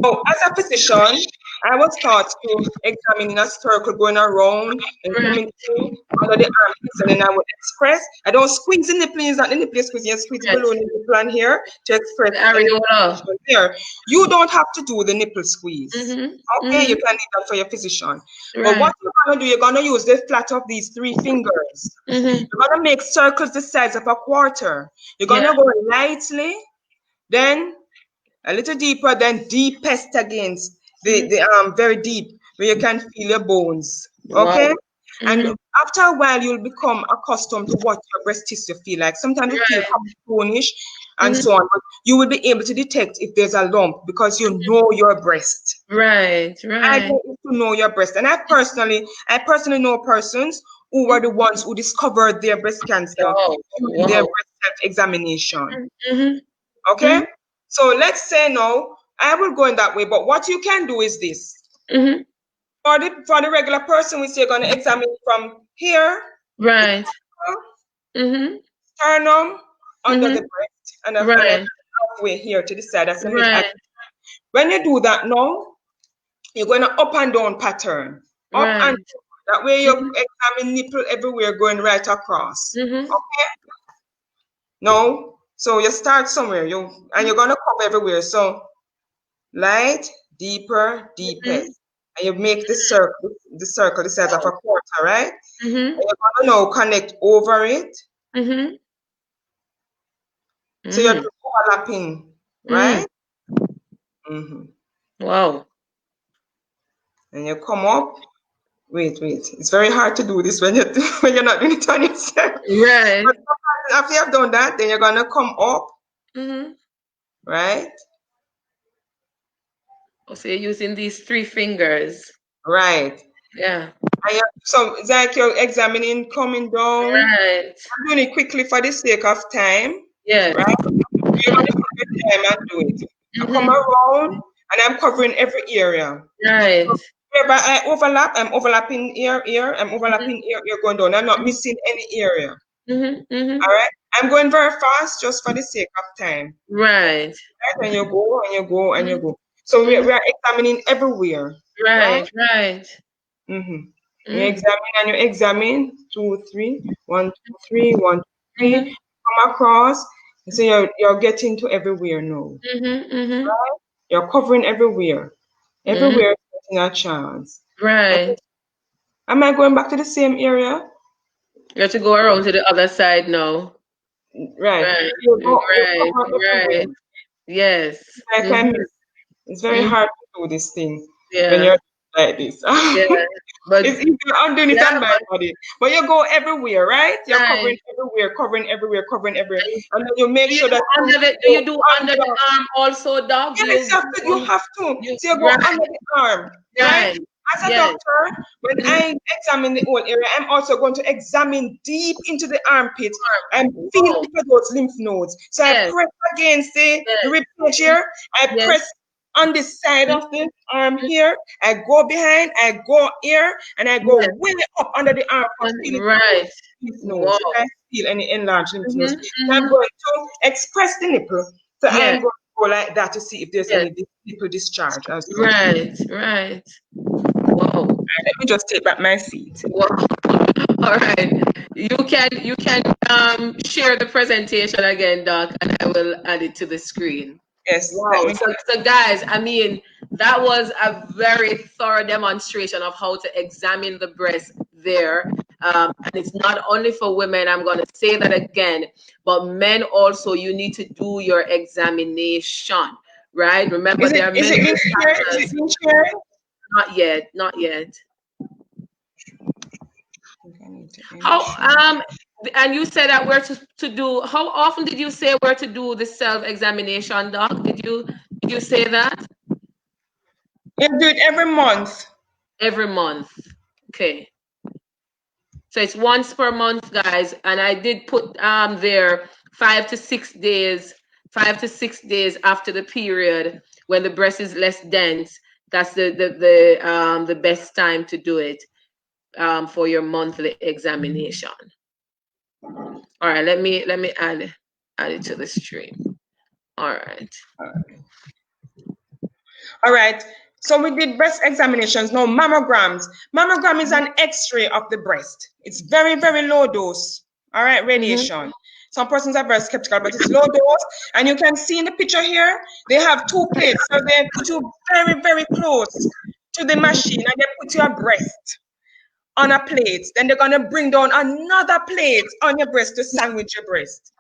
So as a physician, I was taught to examine in a circle going around and coming through under the armpits, and then I would express. I don't squeeze the nipple, it's not the nipple squeeze, you squeeze below the nipple and here to express the there. You don't have to do the nipple squeeze. Okay, you can leave that for your physician. But what you're gonna do, you're gonna use the flat of these 3 fingers. You're gonna make circles the size of a quarter. You're gonna go lightly, then a little deeper, then deepest against the very deep, where you can feel your bones. Okay? And after a while, you'll become accustomed to what your breast tissue feel like. Sometimes it feels bonish and so on, but you will be able to detect if there's a lump because you know your breast. I want you to know your breast. And I personally know persons who were the ones who discovered their breast cancer through their breast self-examination. Okay? So let's say now, I will go in that way, but what you can do is this. For the regular person, we say you're going to examine from here, sternum, under the breast, and halfway here to the side. That's when you do that now, you're going to up and down pattern. Up and down. That way you examine nipple everywhere going right across. Okay? Now, so you start somewhere, and you're going to come everywhere. So light, deeper, deepest. And you make the circle the size of a quarter, right? And you're going to now connect over it. So you're overlapping, right? Wow. And you come up. Wait. It's very hard to do this when you're not doing it on yourself. But after you have done that, then you're going to come up. Right? So you're using these 3 fingers. Right. Yeah. So it's like you're examining, coming down. I'm doing it quickly for the sake of time. Right? You're going to take your time and do it. I come around and I'm covering every area. So wherever I overlap, I'm overlapping here, I'm overlapping here, going down. I'm not missing any area. All right? I'm going very fast just for the sake of time. Right? And you go, and you go, and you go. So we are examining everywhere. Right. You examine and you examine. 2, 3, 1, 2, 3, 1, 2, 3. Come across. So you're getting to everywhere now. Right? You're covering everywhere. Everywhere is getting a chance. Right. Am I going back to the same area? You have to go around to the other side now. Right. Yes. It's very hard to do this thing when you're like this. But it's easier underneath than my body. But you go everywhere, right? You're covering everywhere, covering everywhere. And then you make sure that do you do under the arm also, Doc? Yes, you have to. So you go under the arm, right? As a doctor, when I examine the whole area, I'm also going to examine deep into the armpit and feel for those lymph nodes. So I press against the rib cage here. I press on the side of the arm here. I go behind, I go here, and I go way up under the arm for feeling lymph nodes. If I feel any enlarged lymph nodes, so I'm going to express the nipple. So I'm going to go like that to see if there's any nipple discharge as well. Right. Whoa. Let me just take back my seat. Whoa. All right. You can share the presentation again, Doc, and I will add it to the screen. Yes. Wow. So guys, I mean, that was a very thorough demonstration of how to examine the breast there. And it's not only for women, I'm going to say that again, but men also, you need to do your examination, right? Remember, there are many factors. Not yet. How and you said that where to do, how often did you say where to do the self-examination, Doc? Did you say that? You do it every month. Every month. Okay. So it's once per month, guys. And I did put there 5 to 6 days, 5 to 6 days after the period when the breast is less dense. That's the best time to do it for your monthly examination. All right, let me add it to the stream. All right. So we did breast examinations. Now mammograms. Mammogram is an X-ray of the breast. It's very, very low dose. All right, radiation. Some persons are very skeptical, but it's low dose. And you can see in the picture here, they have 2 plates. So they put you very, very close to the machine, and they put your breast on a plate. Then they're going to bring down another plate on your breast to sandwich your breast.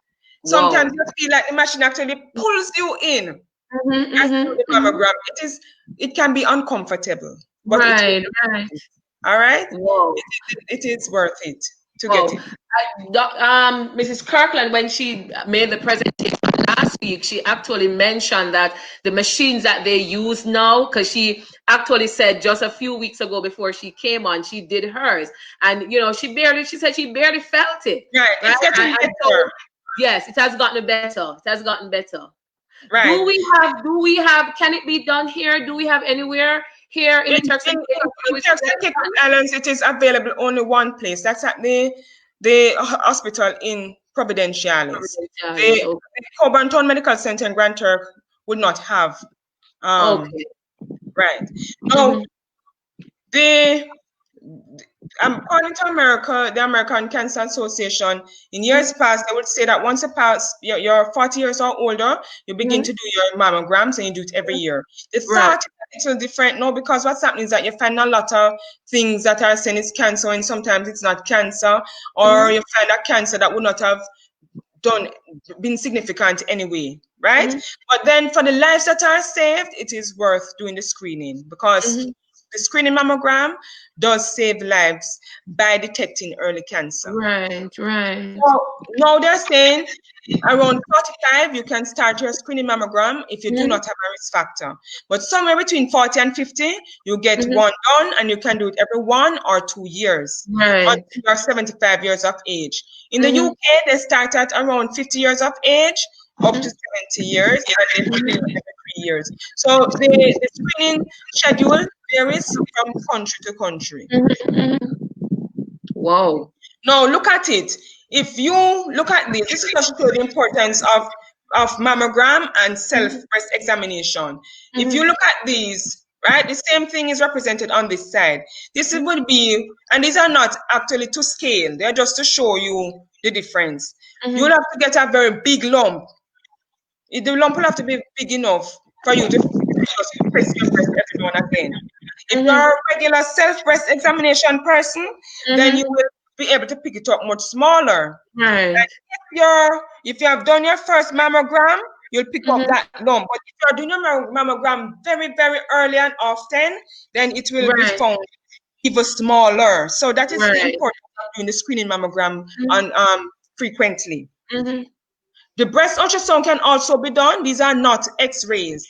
Sometimes you feel like the machine actually pulls you in. The mammogram. It can be uncomfortable. But all right. It is worth it to get it. Mrs. Kirkland, when she made the presentation last week, she actually mentioned that the machines that they use now, because she actually said just a few weeks ago before she came on, she did hers, and she said she barely felt it. Right. It's getting better. Yes, it has gotten better. It has gotten better. Right. Do we have, can it be done here? Do we have anywhere here in the Turks and Caicos Islands? It is available only one place. That's at the hospital in Povidenciales. The Coburn Town Medical Center in Grand Turk would not have. Right. Now, according to America, the American Cancer Association, in years past, they would say that once you pass, you're 40 years or older, you begin to do your mammograms, and you do it every year. The thought is a little different now, because what's happening is that you find a lot of things that are saying it's cancer, and sometimes it's not cancer, or you find a cancer that would not have been significant anyway, right? But then for the lives that are saved, it is worth doing the screening, because the screening mammogram does save lives by detecting early cancer. Right. So now they're saying around 45, you can start your screening mammogram if you do not have a risk factor. But somewhere between 40 and 50, you get one done, and you can do it every 1 or 2 years until you're 75 years of age. In the UK, they start at around 50 years of age up to 70 years, and then every 3 years. So the screening schedule varies from country to country. Wow. Now look at it. If you look at this is just to show the importance of mammogram and self-breast examination. If you look at these, right, the same thing is represented on this side. This would be, and these are not actually to scale, they're just to show you the difference. You'll have to get a very big lump. The lump will have to be big enough for you to just press your breast every now and again. If you're a regular self-breast examination person, then you will be able to pick it up much smaller. Right. And if you have done your first mammogram, you'll pick up that lump. But if you're doing your mammogram very, very early and often, then it will be found even smaller. So that is the Right. importance of doing the screening mammogram on frequently. Mm-hmm. The breast ultrasound can also be done. These are not X-rays.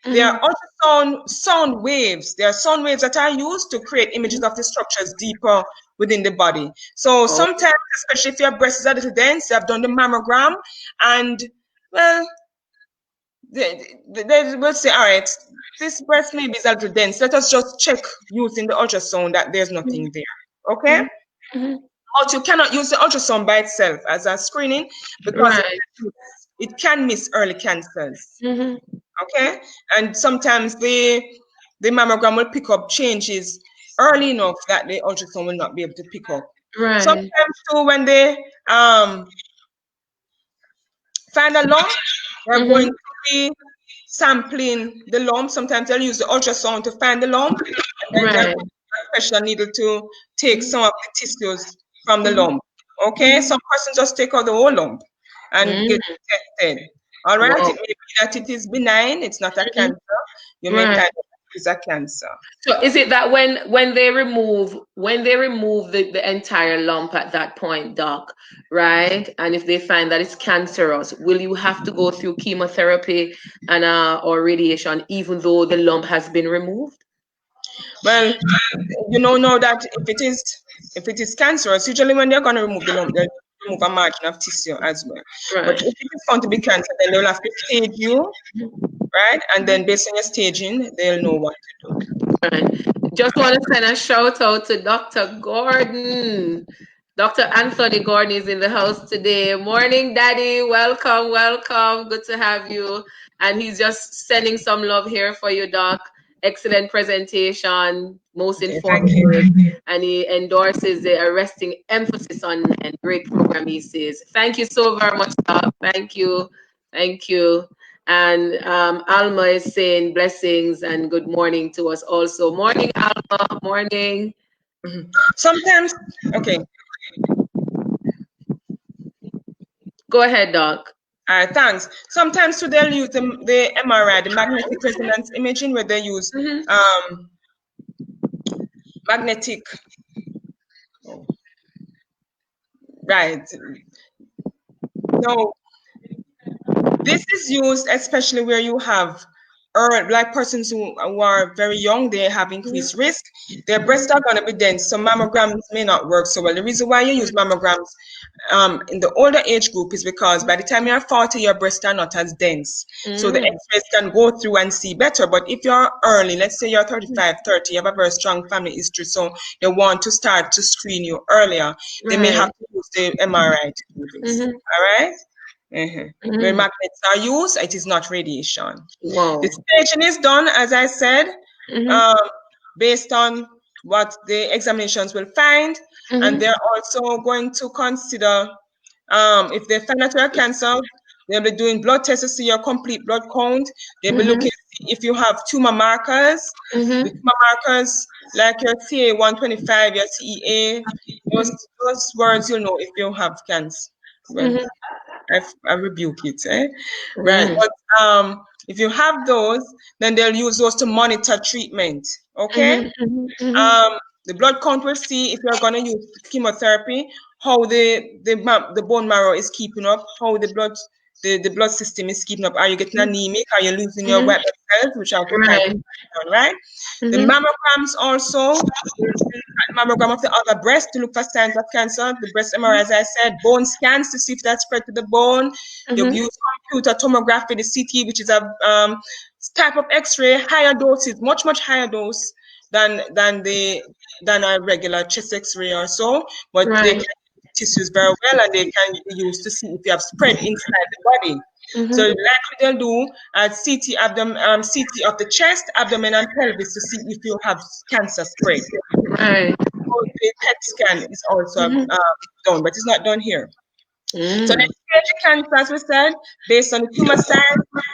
They are Mm-hmm. ultrasound sound waves. They are sound waves that are used to create images of the structures deeper within the body. So sometimes, especially if your breast is a little dense, you have done the mammogram, and well, they will say, all right, this breast maybe is a little dense. Let us just check using the ultrasound that there's nothing there. Okay? Mm-hmm. But you cannot use the ultrasound by itself as a screening because Right. it can miss early cancers. Mm-hmm. Okay? And sometimes the mammogram will pick up changes early enough that the ultrasound will not be able to pick up. Right. Sometimes too, when they find a lump, they're going to be sampling the lump. Sometimes they'll use the ultrasound to find the lump, and then they're Right. going to use a special needle to take some of the tissues from the lump. Okay, some persons just take out the whole lump and get tested. All right, Wow. it may be that it is benign, it's not a cancer. You may find Right. it is a cancer. So is it that when they remove the entire lump at that point, doc, right? And if they find that it's cancerous, will you have to go through chemotherapy and or radiation even though the lump has been removed? Well, you know now that if it is cancerous, usually when they're going to remove the lump, they'll remove a margin of tissue as well. But Right. if it is found to be cancer, then they'll have to stage you, right? And then based on your staging, they'll know what to do. Right. Just want to send a shout out to Dr. Gordon. Dr. Anthony Gordon is in the house today. Morning, Daddy. Welcome, welcome. Good to have you. And he's just sending some love here for you, Doc. Excellent presentation, most Okay, thank you. informative, and he endorses the arresting emphasis on men. Great program, he says. Thank you so very much, Doc. Thank you. Thank you. And Alma is saying blessings and good morning to us also. Morning, Alma. Morning. Sometimes, okay, Go ahead, Doc. thanks. Sometimes too, they'll use the MRI, the magnetic resonance imaging, where they use magnetic, right. No, this is used especially where you have like persons who are very young, they have increased risk. Their breasts are going to be dense, so mammograms may not work so well. The reason why you use mammograms in the older age group is because by the time you're 40, your breasts are not as dense. So the X-rays can go through and see better. But if you're early, let's say you're 35, 30, you have a very strong family history, so they want to start to screen you earlier, they may have to use the MRI to do this. All right? Where magnets are used, it is not radiation. Wow. The staging is done, as I said, based on what the examinations will find, and they're also going to consider if they find that you have cancer, they'll be doing blood tests to see your complete blood count. They'll be looking to see if you have tumor markers. The tumor markers like your CA125, your CEA, those words you'll know if you have cancer. Well, I rebuke it, right? But if you have those, then they'll use those to monitor treatment. Okay. The blood count will see if you're going to use chemotherapy, how the bone marrow is keeping up, how the blood system is keeping up. Are you getting anemic? Are you losing your white blood cells, which are right? The mammograms also. Mammogram of the other breast to look for signs of cancer. The breast MRI, as I said, bone scans to see if that's spread to the bone. You use computer tomography, the CT, which is a type of X-ray, higher doses, much higher dose than a regular chest X-ray or so. But they can tissues very well, and they can be used to see if you have spread inside the body. So likely they'll do a CT CT of the chest, abdomen, and pelvis to see if you have cancer spread. Right. The PET scan is also done, but it's not done here. So they stage the cancer, as we said, based on the tumor size,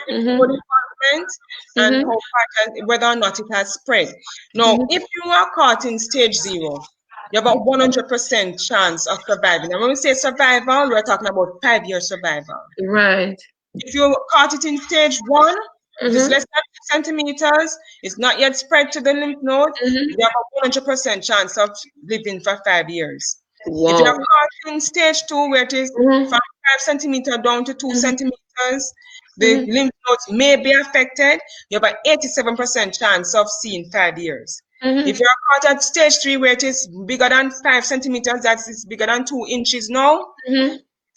the department, and whether or not it has spread. Now, if you are caught in stage 0, you have a 100% chance of surviving. And when we say survival, we're talking about 5-year survival. Right. If you caught it in stage 1, If it's less than 2 centimeters, it's not yet spread to the lymph node, you have a 100% chance of living for 5 years. Wow. If you have caught in stage 2, where it is from 5 centimeters down to 2 centimeters, the lymph nodes may be affected. You have an 87% chance of seeing 5 years. If you are caught at stage 3, where it is bigger than 5 centimeters, that is bigger than 2 inches now,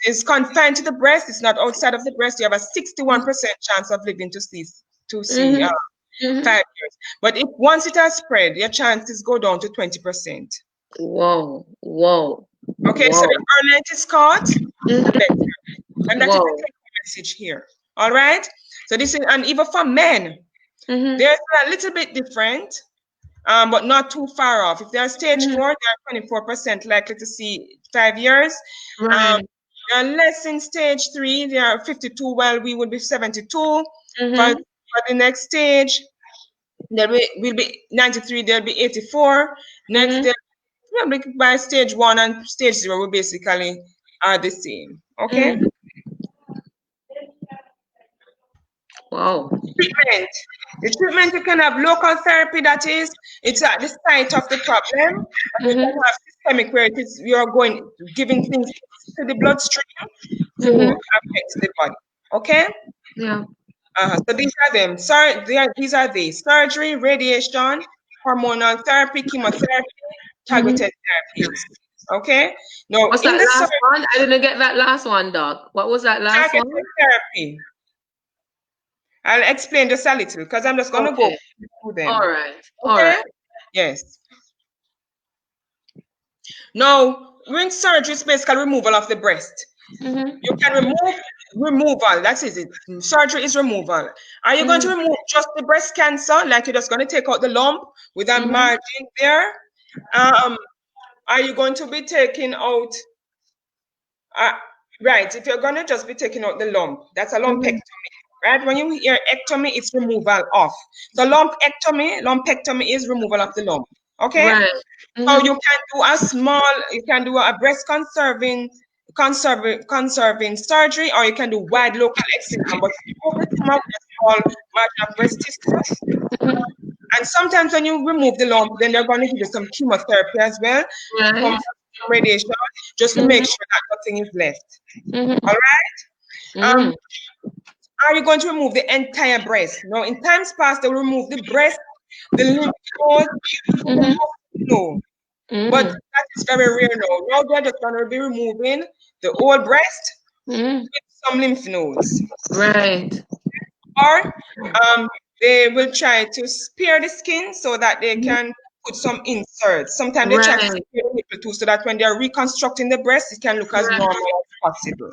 it's confined to the breast, it's not outside of the breast, you have a 61% chance of living to see 5 years. But if once it has spread, your chances go down to 20%. Wow. Wow. Okay, so the earlier it is caught, the better. And that is the message here. All right. So this is, and even for men, they're a little bit different, but not too far off. If they're stage 4, they're 24% likely to see 5 years. Right. They're less in stage 3, they are 52, while we would be 72. For the next stage, there will be 93, there'll be 84. Next, by stage 1 and stage 0, we basically are the same. Okay. Wow. Treatment. The treatment, you can have local therapy, that is, it's at the site of the problem. And you can have systemic, where it is you're giving things to the bloodstream to affect the body. Okay? Yeah. So these are them. These are the surgery, radiation, hormonal therapy, chemotherapy, targeted therapies. Okay? Now, what's that last one? I didn't get that last one, Doc. What was that last one? Targeted therapy. I'll explain just a little, because I'm just going to go through them. All right. Okay? All right. Yes. Now, when surgery is basically removal of the breast. You can remove removal. That is it. Surgery is removal. Are you going to remove just the breast cancer, like you're just going to take out the lump with a margin there? Are you going to be taking out? Right. If you're going to just be taking out the lump, that's a lumpectomy. Right? When you hear ectomy, it's removal of. So lumpectomy is removal of the lump. Okay? Right. So you can do a breast conserving surgery, or you can do wide local excision, but you remove the small margin of breast tissue. And sometimes when you remove the lump, then they're going to give you some chemotherapy as well, some radiation, just to make sure that nothing is left. All right? Are you going to remove the entire breast? No, in times past, they will remove the breast, the lymph node, no. But that is very rare now. Now they're just going to be removing the whole breast with some lymph nodes. Right. Or they will try to spare the skin so that they can put some inserts. Sometimes they try to spare the nipple too, so that when they're reconstructing the breast, it can look as normal as possible.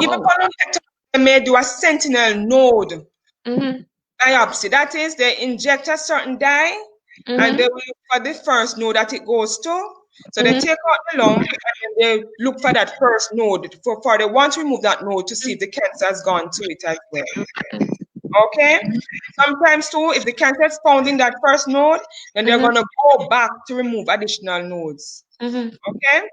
Even for lumpectomy, they may do a sentinel node biopsy. That is, they inject a certain dye, and they will look for the first node that it goes to. So they take out the lump and they look for that first node. For they want to remove that node to see if the cancer has gone to it as well. Okay? Sometimes too, if the cancer is found in that first node, then they're going to go back to remove additional nodes. Okay?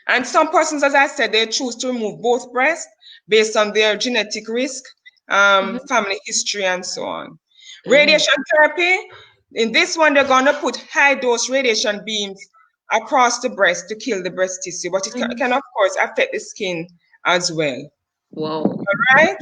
And some persons, as I said, they choose to remove both breasts based on their genetic risk, family history, and so on. Radiation therapy, in this one, they're going to put high-dose radiation beams across the breast to kill the breast tissue, but it can, of course, affect the skin as well. Wow. All right?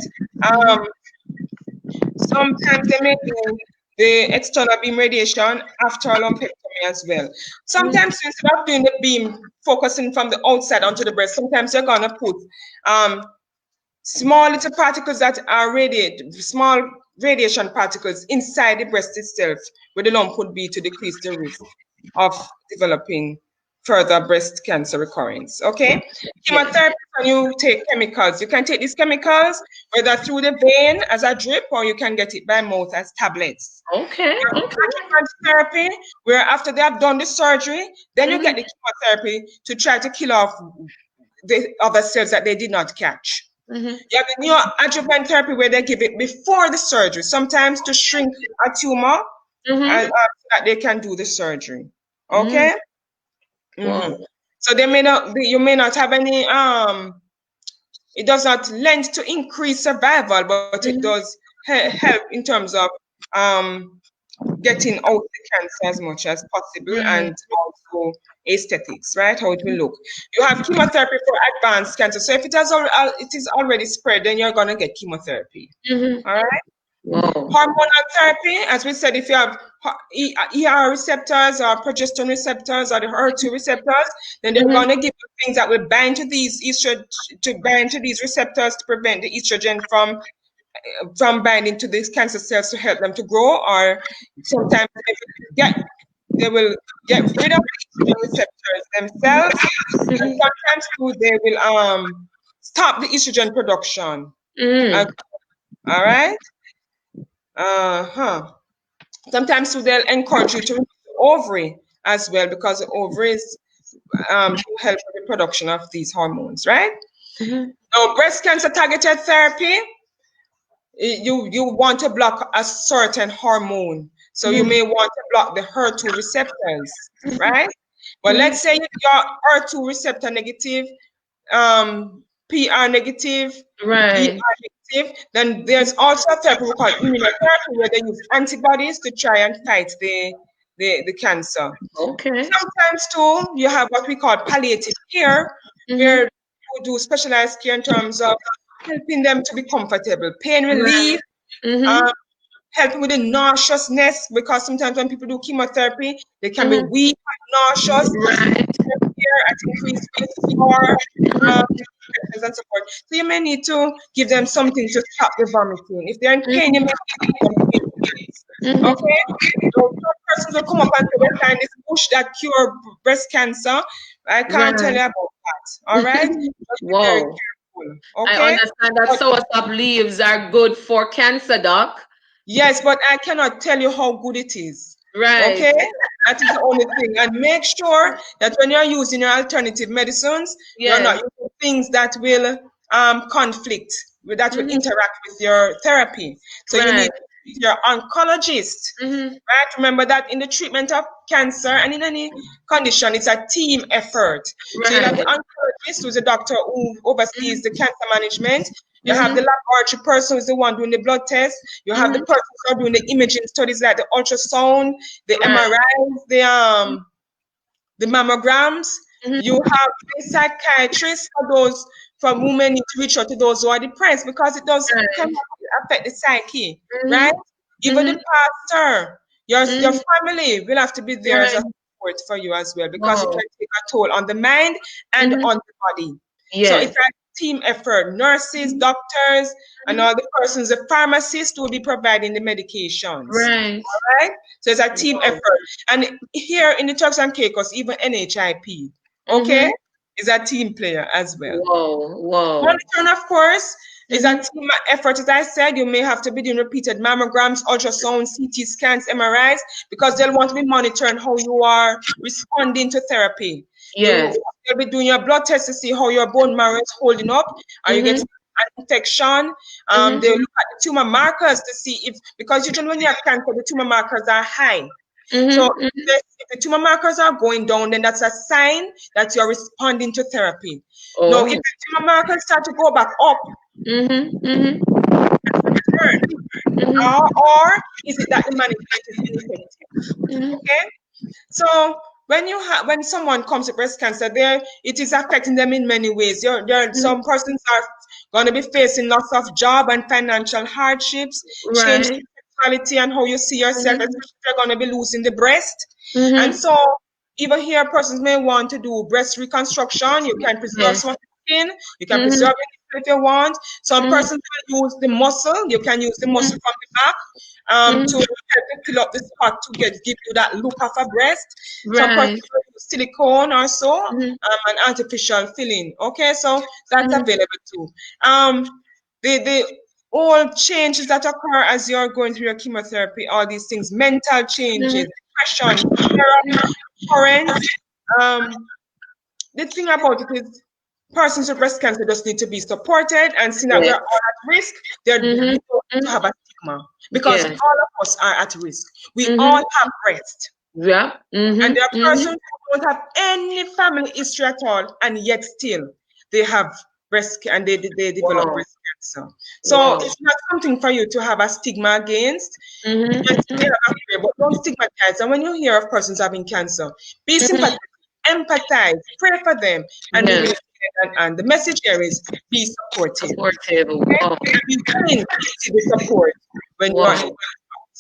Sometimes they may do the external beam radiation after a lumpectomy as well. Sometimes instead of doing the beam focusing from the outside onto the breast, sometimes you're going to put small little particles that are radiated, small radiation particles inside the breast itself, where the lump would be, to decrease the risk of developing further breast cancer recurrence. Okay? Chemotherapy, when you take chemicals, you can take these chemicals whether through the vein as a drip, or you can get it by mouth as tablets. Okay. Therapy, where after they have done the surgery, then you get the chemotherapy to try to kill off the other cells that they did not catch. You have the neoadjuvant therapy, where they give it before the surgery, sometimes to shrink a tumor, and so that they can do the surgery. Okay? Wow. So they may not, you may not have any it does not lend to increase survival, but it does help in terms of getting out the cancer as much as possible, and also aesthetics, right? How it will look. You have chemotherapy for advanced cancer. So if it is already spread, then you're gonna get chemotherapy. All right. Wow. Hormonal therapy, as we said, if you have ER receptors or progesterone receptors or the HER2 receptors, then they're going to give you things that will bind to these receptors to prevent the estrogen from binding to these cancer cells to help them to grow, or sometimes they will get rid of the estrogen receptors themselves, and sometimes too, they will stop the estrogen production. All right. Sometimes too, they'll encourage you to remove the ovary as well, because the ovaries help with the production of these hormones, right? Now, breast cancer targeted therapy, you want to block a certain hormone. So you may want to block the HER2 receptors, right? But let's say you're HER2 receptor negative, PR negative, right. ER negative, then there's also a therapy we call immunotherapy, where they use antibodies to try and fight the cancer. Okay. Sometimes too, you have what we call palliative care, where you do specialized care in terms of helping them to be comfortable, pain relief, helping with the nauseousness, because sometimes when people do chemotherapy, they can be weak and nauseous. At increased risk for infections and so forth. So you may need to give them something to stop the vomiting. If they're in pain, you may give them pain. Okay? So some persons will come up and say they find this bush that cure breast cancer. I can't tell you about that. All right? Wow. Very careful. Okay? I understand that soursop leaves are good for cancer, Doc. Yes, but I cannot tell you how good it is. Right. Okay? That is the only thing. And make sure that when you're using your alternative medicines, you're not using things that will conflict, that will interact with your therapy. So you need your oncologist, right? Remember that in the treatment of cancer and in any condition, it's a team effort. So you have the oncologist, who's a doctor who oversees the cancer management. You have the laboratory person, who's the one doing the blood test. You have the person who are doing the imaging studies, like the ultrasound, the MRIs, the mammograms. You have the psychiatrist for those from women need to reach out to those who are depressed, because it does kind of affect the psyche, right? Even the pastor, your family will have to be there as a support for you as well, because it can take a toll on the mind and on the body. So it's a team effort. Nurses, doctors, and all the persons, the pharmacist will be providing the medications. Right. All right. So it's a team effort. And here in the Turks and Caicos, even NHIP, okay, is a team player as well. Whoa. Monitoring, of course, is a team effort. As I said, you may have to be doing repeated mammograms, ultrasounds, CT scans, MRIs, because they'll want to be monitoring how you are responding to therapy. You'll be doing your blood test to see how your bone marrow is holding up. Are you getting an infection? They'll look at the tumor markers to see if, because usually when you have cancer, the tumor markers are high. So if the tumor markers are going down, then that's a sign that you're responding to therapy. Now, if the tumor markers start to go back up, or is it that the management is ineffective? Okay. So when someone comes with breast cancer, it is affecting them in many ways. Some persons are going to be facing lots of job and financial hardships, change in sexuality and how you see yourself, especially if you're going to be losing the breast. And so even here, persons may want to do breast reconstruction. You can preserve some of the skin. You can preserve it if you want. Some persons will use the muscle. You can use the muscle from the back to help you fill up the spot to give you that look of a breast. Some persons will use silicone or so, and artificial filling. Okay, so that's available too. The all changes that occur as you're going through your chemotherapy, all these things, mental changes, depression, current. The thing about it is, persons with breast cancer just need to be supported, and seeing that we're all at risk, they're to have a stigma, because all of us are at risk. We all have breast. And there are persons who don't have any family history at all, and yet still they have and they develop Wow. breast cancer. So Wow. it's not something for you to have a stigma against. Mm-hmm. Yes, we have a fear, but don't stigmatize. And when you hear of persons having cancer, be sympathetic, empathize, pray for them, and be Yes. willing to and the message here is be supportive. Supportive. Okay? Wow. And be willing to see the support when you are in Wow. contact.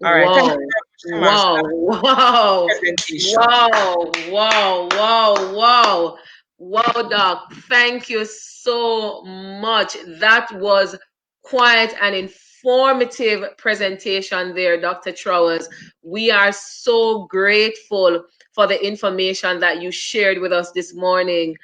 All right. Thank you Wow. very much, Tamara, for Wow. that Wow. presentation. Wow. Wow. Wow. Wow. Wow, Doc. Thank you so much. That was quite an informative presentation there, Dr. Trowers. We are so grateful for the information that you shared with us this morning.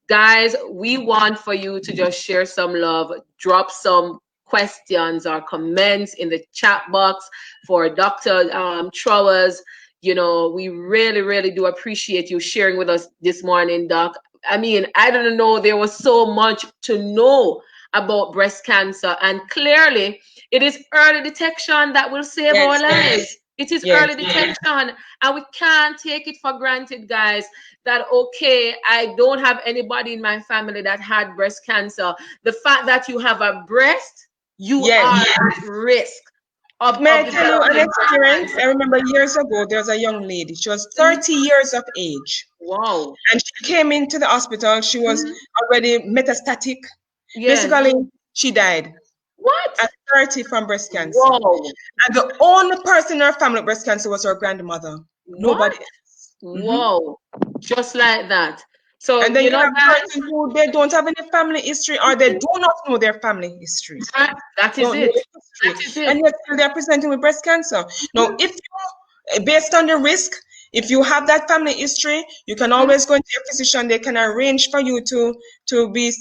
Guys, we want for you to just share some love, drop some questions or comments in the chat box for Dr. Trowers. You know, we really, really do appreciate you sharing with us this morning, Doc. I mean, I don't know, there was so much to know about breast cancer, and clearly it is early detection that will save our Yes, lives. It is yes, early detection, and we can't take it for granted, guys, that okay, I don't have anybody in my family that had breast cancer. The fact that you have a breast, you yes. are at risk May I of tell you an developing breast experience? cancer. I remember years ago, there was a young lady. She was 30 years of age. Wow. And she came into the hospital. She was already metastatic. Yes. Basically, she died What? at 30 from breast cancer. Wow. And the only person in her family with breast cancer was her grandmother. What? Nobody else. Whoa. Just like that. So, And then you you know, have guys, persons who they don't have any family history or they do not know their family history. that is Don't know it. the That history. is it. And yet still they're presenting with breast cancer. Now, if you, based on the risk, if you have that family history, you can always go into your physician. They can arrange for you to be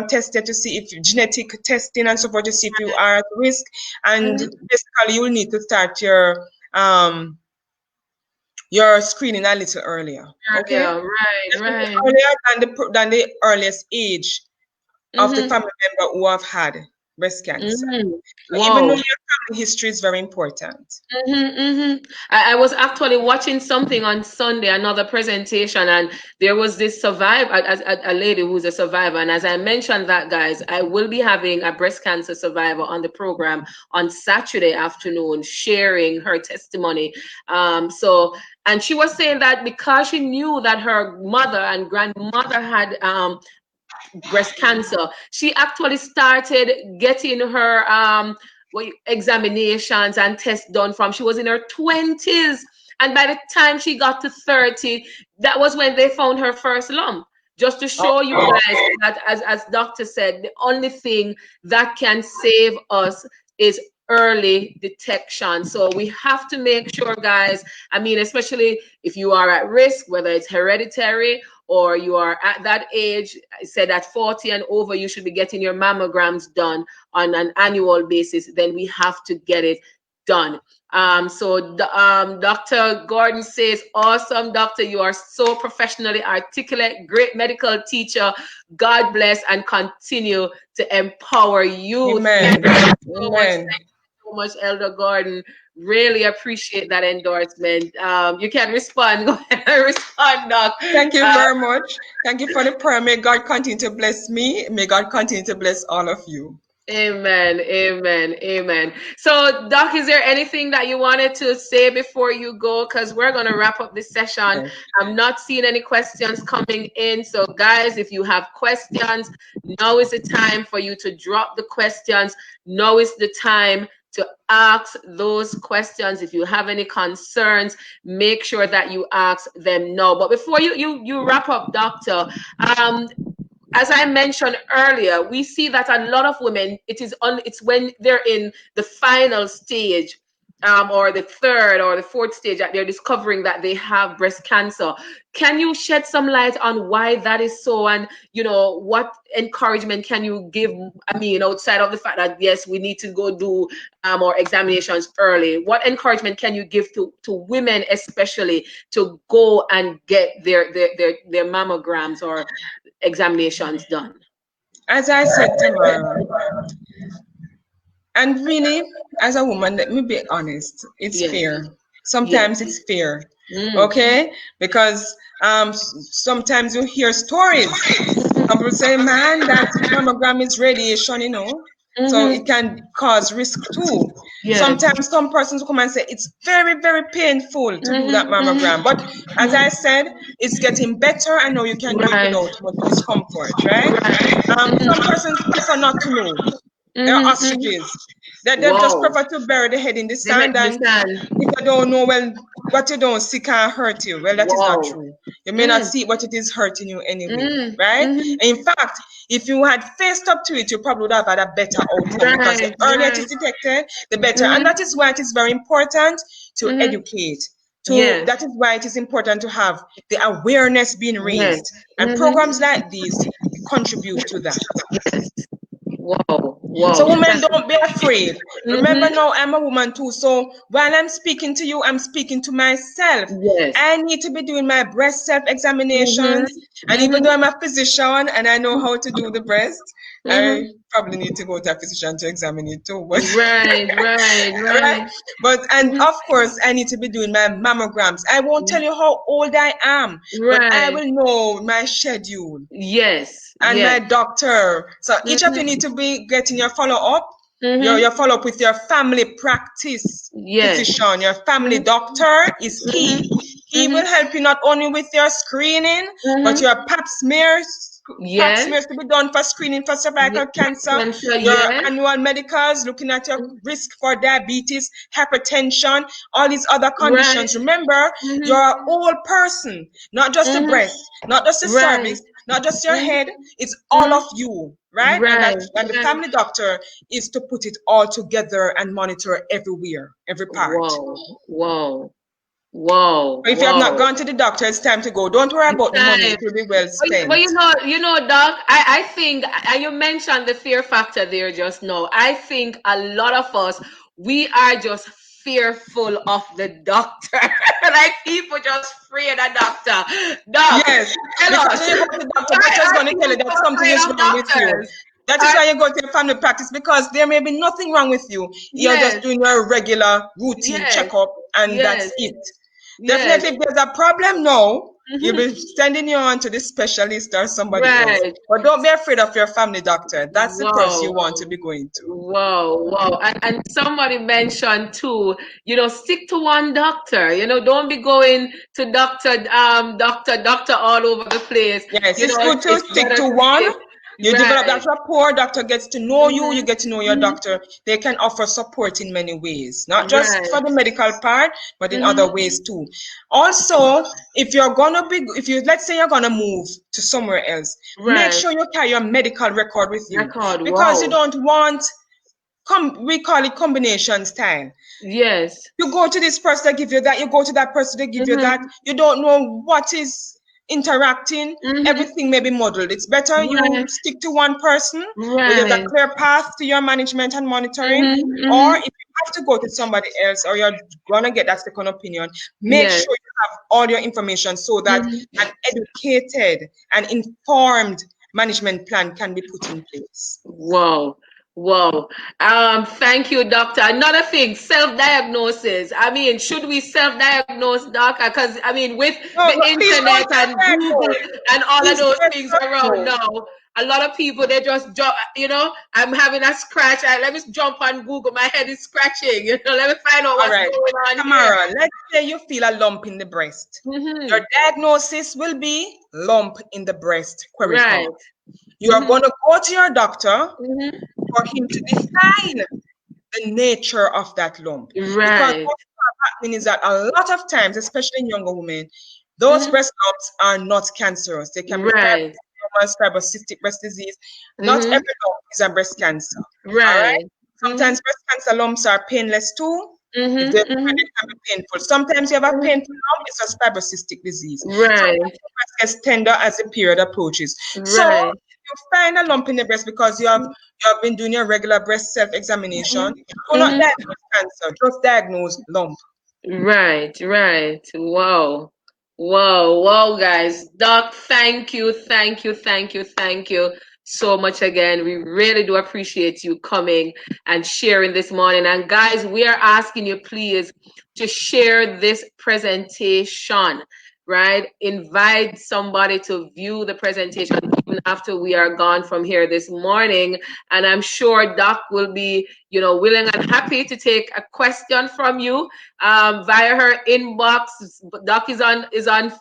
tested to see if genetic testing and so forth to see if you are at risk. And basically, you will need to start your screening a little earlier. Okay, Yeah, right, right. earlier than the earliest age of the Mm-hmm. family member who have had breast cancer. Mm-hmm. So even though Wow. your family history is very important. I was actually watching something on Sunday, another presentation, and there was this survivor, a lady who's a survivor. And as I mentioned that, guys, I will be having a breast cancer survivor on the program on Saturday afternoon, sharing her testimony. And she was saying that because she knew that her mother and grandmother had breast cancer, she actually started getting her examinations and tests done from she was in her 20s, and by the time she got to 30, that was when they found her first lump. Just to show you guys that, as doctor said, the only thing that can save us is early detection. So we have to make sure, guys, I mean, especially if you are at risk, whether it's hereditary or you are at that age, I said at 40 and over, you should be getting your mammograms done on an annual basis, then we have to get it done. Dr. Gordon says, awesome, doctor. You are so professionally articulate, great medical teacher. God bless and continue to empower youth. Amen. Thank you so much. Amen. Thank you so much, Elder Gordon. Really appreciate that endorsement. You can respond. Go ahead and respond, Doc. Thank you very much. Thank you for the prayer. May God continue to bless me. May God continue to bless all of you. Amen, amen, amen. So, Doc, is there anything that you wanted to say before you go? Because we're going to wrap up this session. Yes. I'm not seeing any questions coming in. So, guys, if you have questions, now is the time for you to drop the questions. Now is the time to ask those questions. If you have any concerns, make sure that you ask them now. But before you wrap up, Doctor, as I mentioned earlier, we see that a lot of women, it's when they're in the final stage, or the third or the fourth stage, that they're discovering that they have breast cancer. Can you shed some light on why that is so, and what encouragement can you give? I mean, outside of the fact that yes, we need to go do our examinations early, what encouragement can you give to women, especially, to go and get their mammograms or examinations done? As I said, Tamara, and really, as a woman, let me be honest, it's Yes. fear. Yes. Sometimes it's fear. Okay, because sometimes you hear stories. Some people say, man, that mammogram is radiation, you know, so it can cause risk too. Sometimes some persons come and say it's very, very painful to do that mammogram. But as I said, it's getting better. I know you can do it without much discomfort, right? Some persons prefer not to know. They're ostriches. They just prefer to bury the head in the sand, and if you don't know, well, what you don't see can hurt you. Well, that is not true. You may not see it, but it is hurting you anyway, right? And in fact, if you had faced up to it, you probably would have had a better outcome, because the earlier it is detected, the better. And that is why it is very important to educate. That is why it is important to have the awareness being raised. And programs like these contribute to that. Wow. So women, don't be afraid. Remember now, I'm a woman too. So while I'm speaking to you, I'm speaking to myself. I need to be doing my breast self-examinations. And even though I'm a physician and I know how to do the breast, I probably need to go to a physician to examine it too. But right. But and of course, I need to be doing my mammograms. I won't tell you how old I am, but I will know my schedule. And my doctor. So each of you need to be getting your follow-up. Your follow-up with your family practice physician. Your family doctor is key. He will help you not only with your screening, but your pap smears. Pap smears to be done for screening for cervical cancer. Your annual medicals, looking at your risk for diabetes, hypertension, all these other conditions. Remember, you're a whole person, not just the breast, not just the cervix, not just your head. It's all of you, right? And the family doctor is to put it all together and monitor everywhere, every part. Wow. If you have not gone to the doctor, it's time to go. Don't worry about the money. It will be well spent. But you know, Doc, I think, and you mentioned the fear factor there just now. I think a lot of us, we are just fearful of the doctor. Like people just afraid of doctor. Doc, yes, because you go to the doctor, they're just going to tell you that something is wrong with you. That is why you go to your family practice, because there may be nothing wrong with you. You're just doing your regular routine checkup, and that's it. Definitely, if there's a problem now, you'll be sending you on to the specialist or somebody else. But don't be afraid of your family doctor. That's the person you want to be going to. Wow. And somebody mentioned too, you know, stick to one doctor. You know, don't be going to doctor all over the place. Yes, it's good to stick to one. You develop that rapport, doctor gets to know you, you get to know your doctor. They can offer support in many ways, not just for the medical part, but in other ways too. Also, if you're gonna be, let's say you're gonna move to somewhere else, make sure you carry your medical record with you. Because you don't want, we call it combination style. You go to this person, they give you that, you go to that person, they give you that. You don't know what is interacting, everything may be muddled. It's better you stick to one person with a clear path to your management and monitoring, or if you have to go to somebody else or you're gonna get that second opinion, make sure you have all your information so that an educated and informed management plan can be put in place. Wow. Thank you, doctor. Another thing, self-diagnosis. I mean, should we self-diagnose, doc? Because I mean, with the internet and Google and all of those things around now, a lot of people, they just jump, you know, I'm having a scratch. Let me jump on Google. My head is scratching. You know, let me find out what's going on. Tamara, let's say you feel a lump in the breast. Your diagnosis will be lump in the breast. You are going to go to your doctor for him to define the nature of that lump. Because what's happening is that a lot of times, especially in younger women, those breast lumps are not cancerous. They can be fibrocystic breast disease. Not every lump is a breast cancer. Right? Sometimes breast cancer lumps are painless too. If they can be painful. Sometimes you have a painful lump, it's a fibrocystic disease. Sometimes the breast gets tender as the period approaches. So if you find a lump in the breast because you have been doing your regular breast self-examination, do not diagnose cancer, just diagnose lump. Wow, guys. Doc, thank you so much again. We really do appreciate you coming and sharing this morning. And guys, we are asking you please to share this presentation, right? Invite somebody to view the presentation even after we are gone from here this morning. And I'm sure Doc will be, willing and happy to take a question from you via her inbox. Doc is on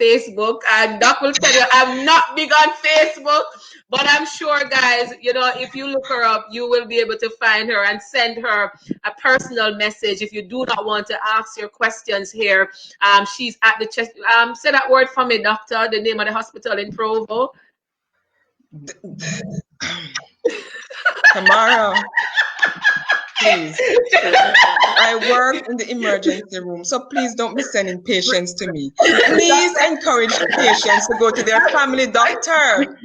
Facebook, and Doc will tell you I'm not big on Facebook, but I'm sure, guys, if you look her up, you will be able to find her and send her a personal message if you do not want to ask your questions here. She's at the Cheshire. Say that word for me, doctor. The name of the hospital in Provo. Tamara, please. I work in the emergency room, so please don't be sending patients to me. Please encourage patients to go to their family doctor.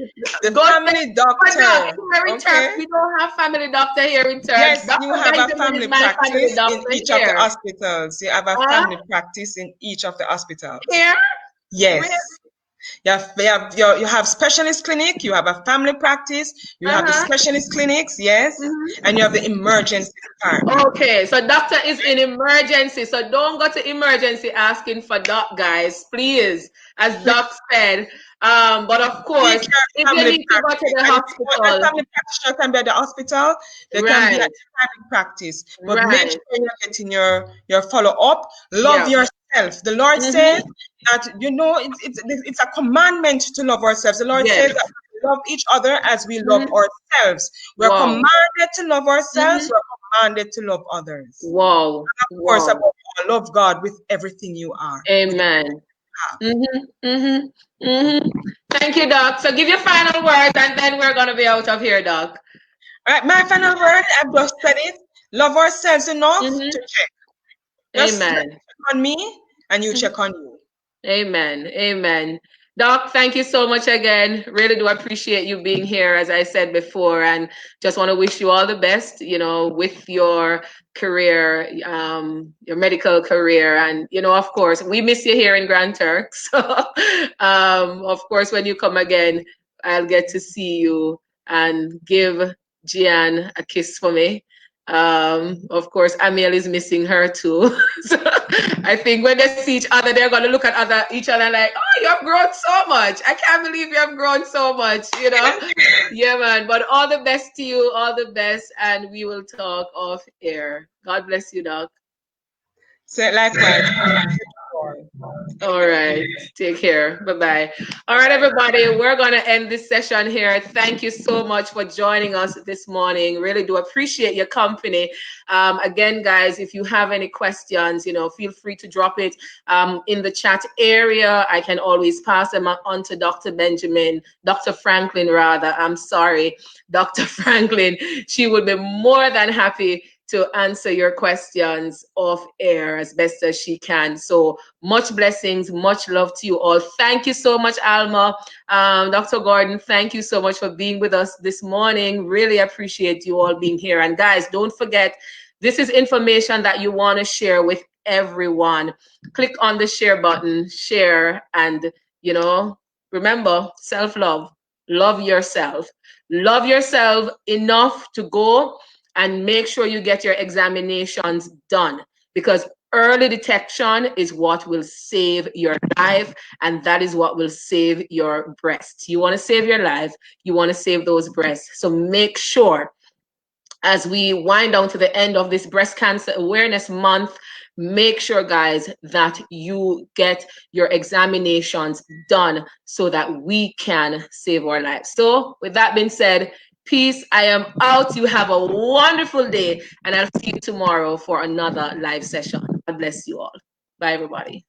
The family doctor. Okay? We don't have family doctor here in Turks. Yes, you have a family practice in each of the hospitals. You have a family practice in each of the hospitals. Here? Yes. Really? You have specialist clinic, you have a family practice, you have the specialist clinics, yes, and you have the emergency department. Okay, so doctor is in emergency, so don't go to emergency asking for doc, guys, please, as doc said. But of course, if you need to go to the hospital, family practitioner can be at the hospital, they can be at the family practice, but make sure you're getting your follow-up. Love yourself. The Lord says that, it's a commandment to love ourselves. The Lord says that we love each other as we love ourselves. We're commanded to love ourselves. We're commanded to love others. Wow. And of course, above all, love God with everything you are. Amen. Thank you, Doc. So give your final words, and then we're going to be out of here, Doc. All right, my final word, I've just said it. Love ourselves enough to check. Just check on me, and you check on you. Amen. Amen. Doc, thank you so much again. Really do appreciate you being here, as I said before, and just want to wish you all the best, with your career, your medical career. And, of course, we miss you here in Grand Turks. Of course, when you come again, I'll get to see you and give Gian a kiss for me. Of course, Amiel is missing her too. So I think when they see each other, they're gonna look at each other like, "Oh, you have grown so much! I can't believe you have grown so much!" Yeah, man. But all the best to you, all the best, and we will talk off air. God bless you, Doc. Say it likewise. All right. Take care. Bye-bye. All right, everybody. We're going to end this session here. Thank you so much for joining us this morning. Really do appreciate your company. Again, guys, if you have any questions, feel free to drop it in the chat area. I can always pass them on to Dr. Franklin, rather. I'm sorry, Dr. Franklin. She would be more than happy to answer your questions off air as best as she can. So much blessings, much love to you all. Thank you so much, Alma. Dr. Gordon, thank you so much for being with us this morning. Really appreciate you all being here. And guys, don't forget, this is information that you want to share with everyone. Click on the share button, share, and, remember, self-love. Love yourself. Love yourself enough to go and make sure you get your examinations done, because early detection is what will save your life, and that is what will save your breasts. You want to save your life, you want to save those breasts. So make sure, as we wind down to the end of this Breast Cancer Awareness Month, make sure, guys, that you get your examinations done so that we can save our lives. So with that being said, peace. I am out. You have a wonderful day, and I'll see you tomorrow for another live session. God bless you all. Bye, everybody.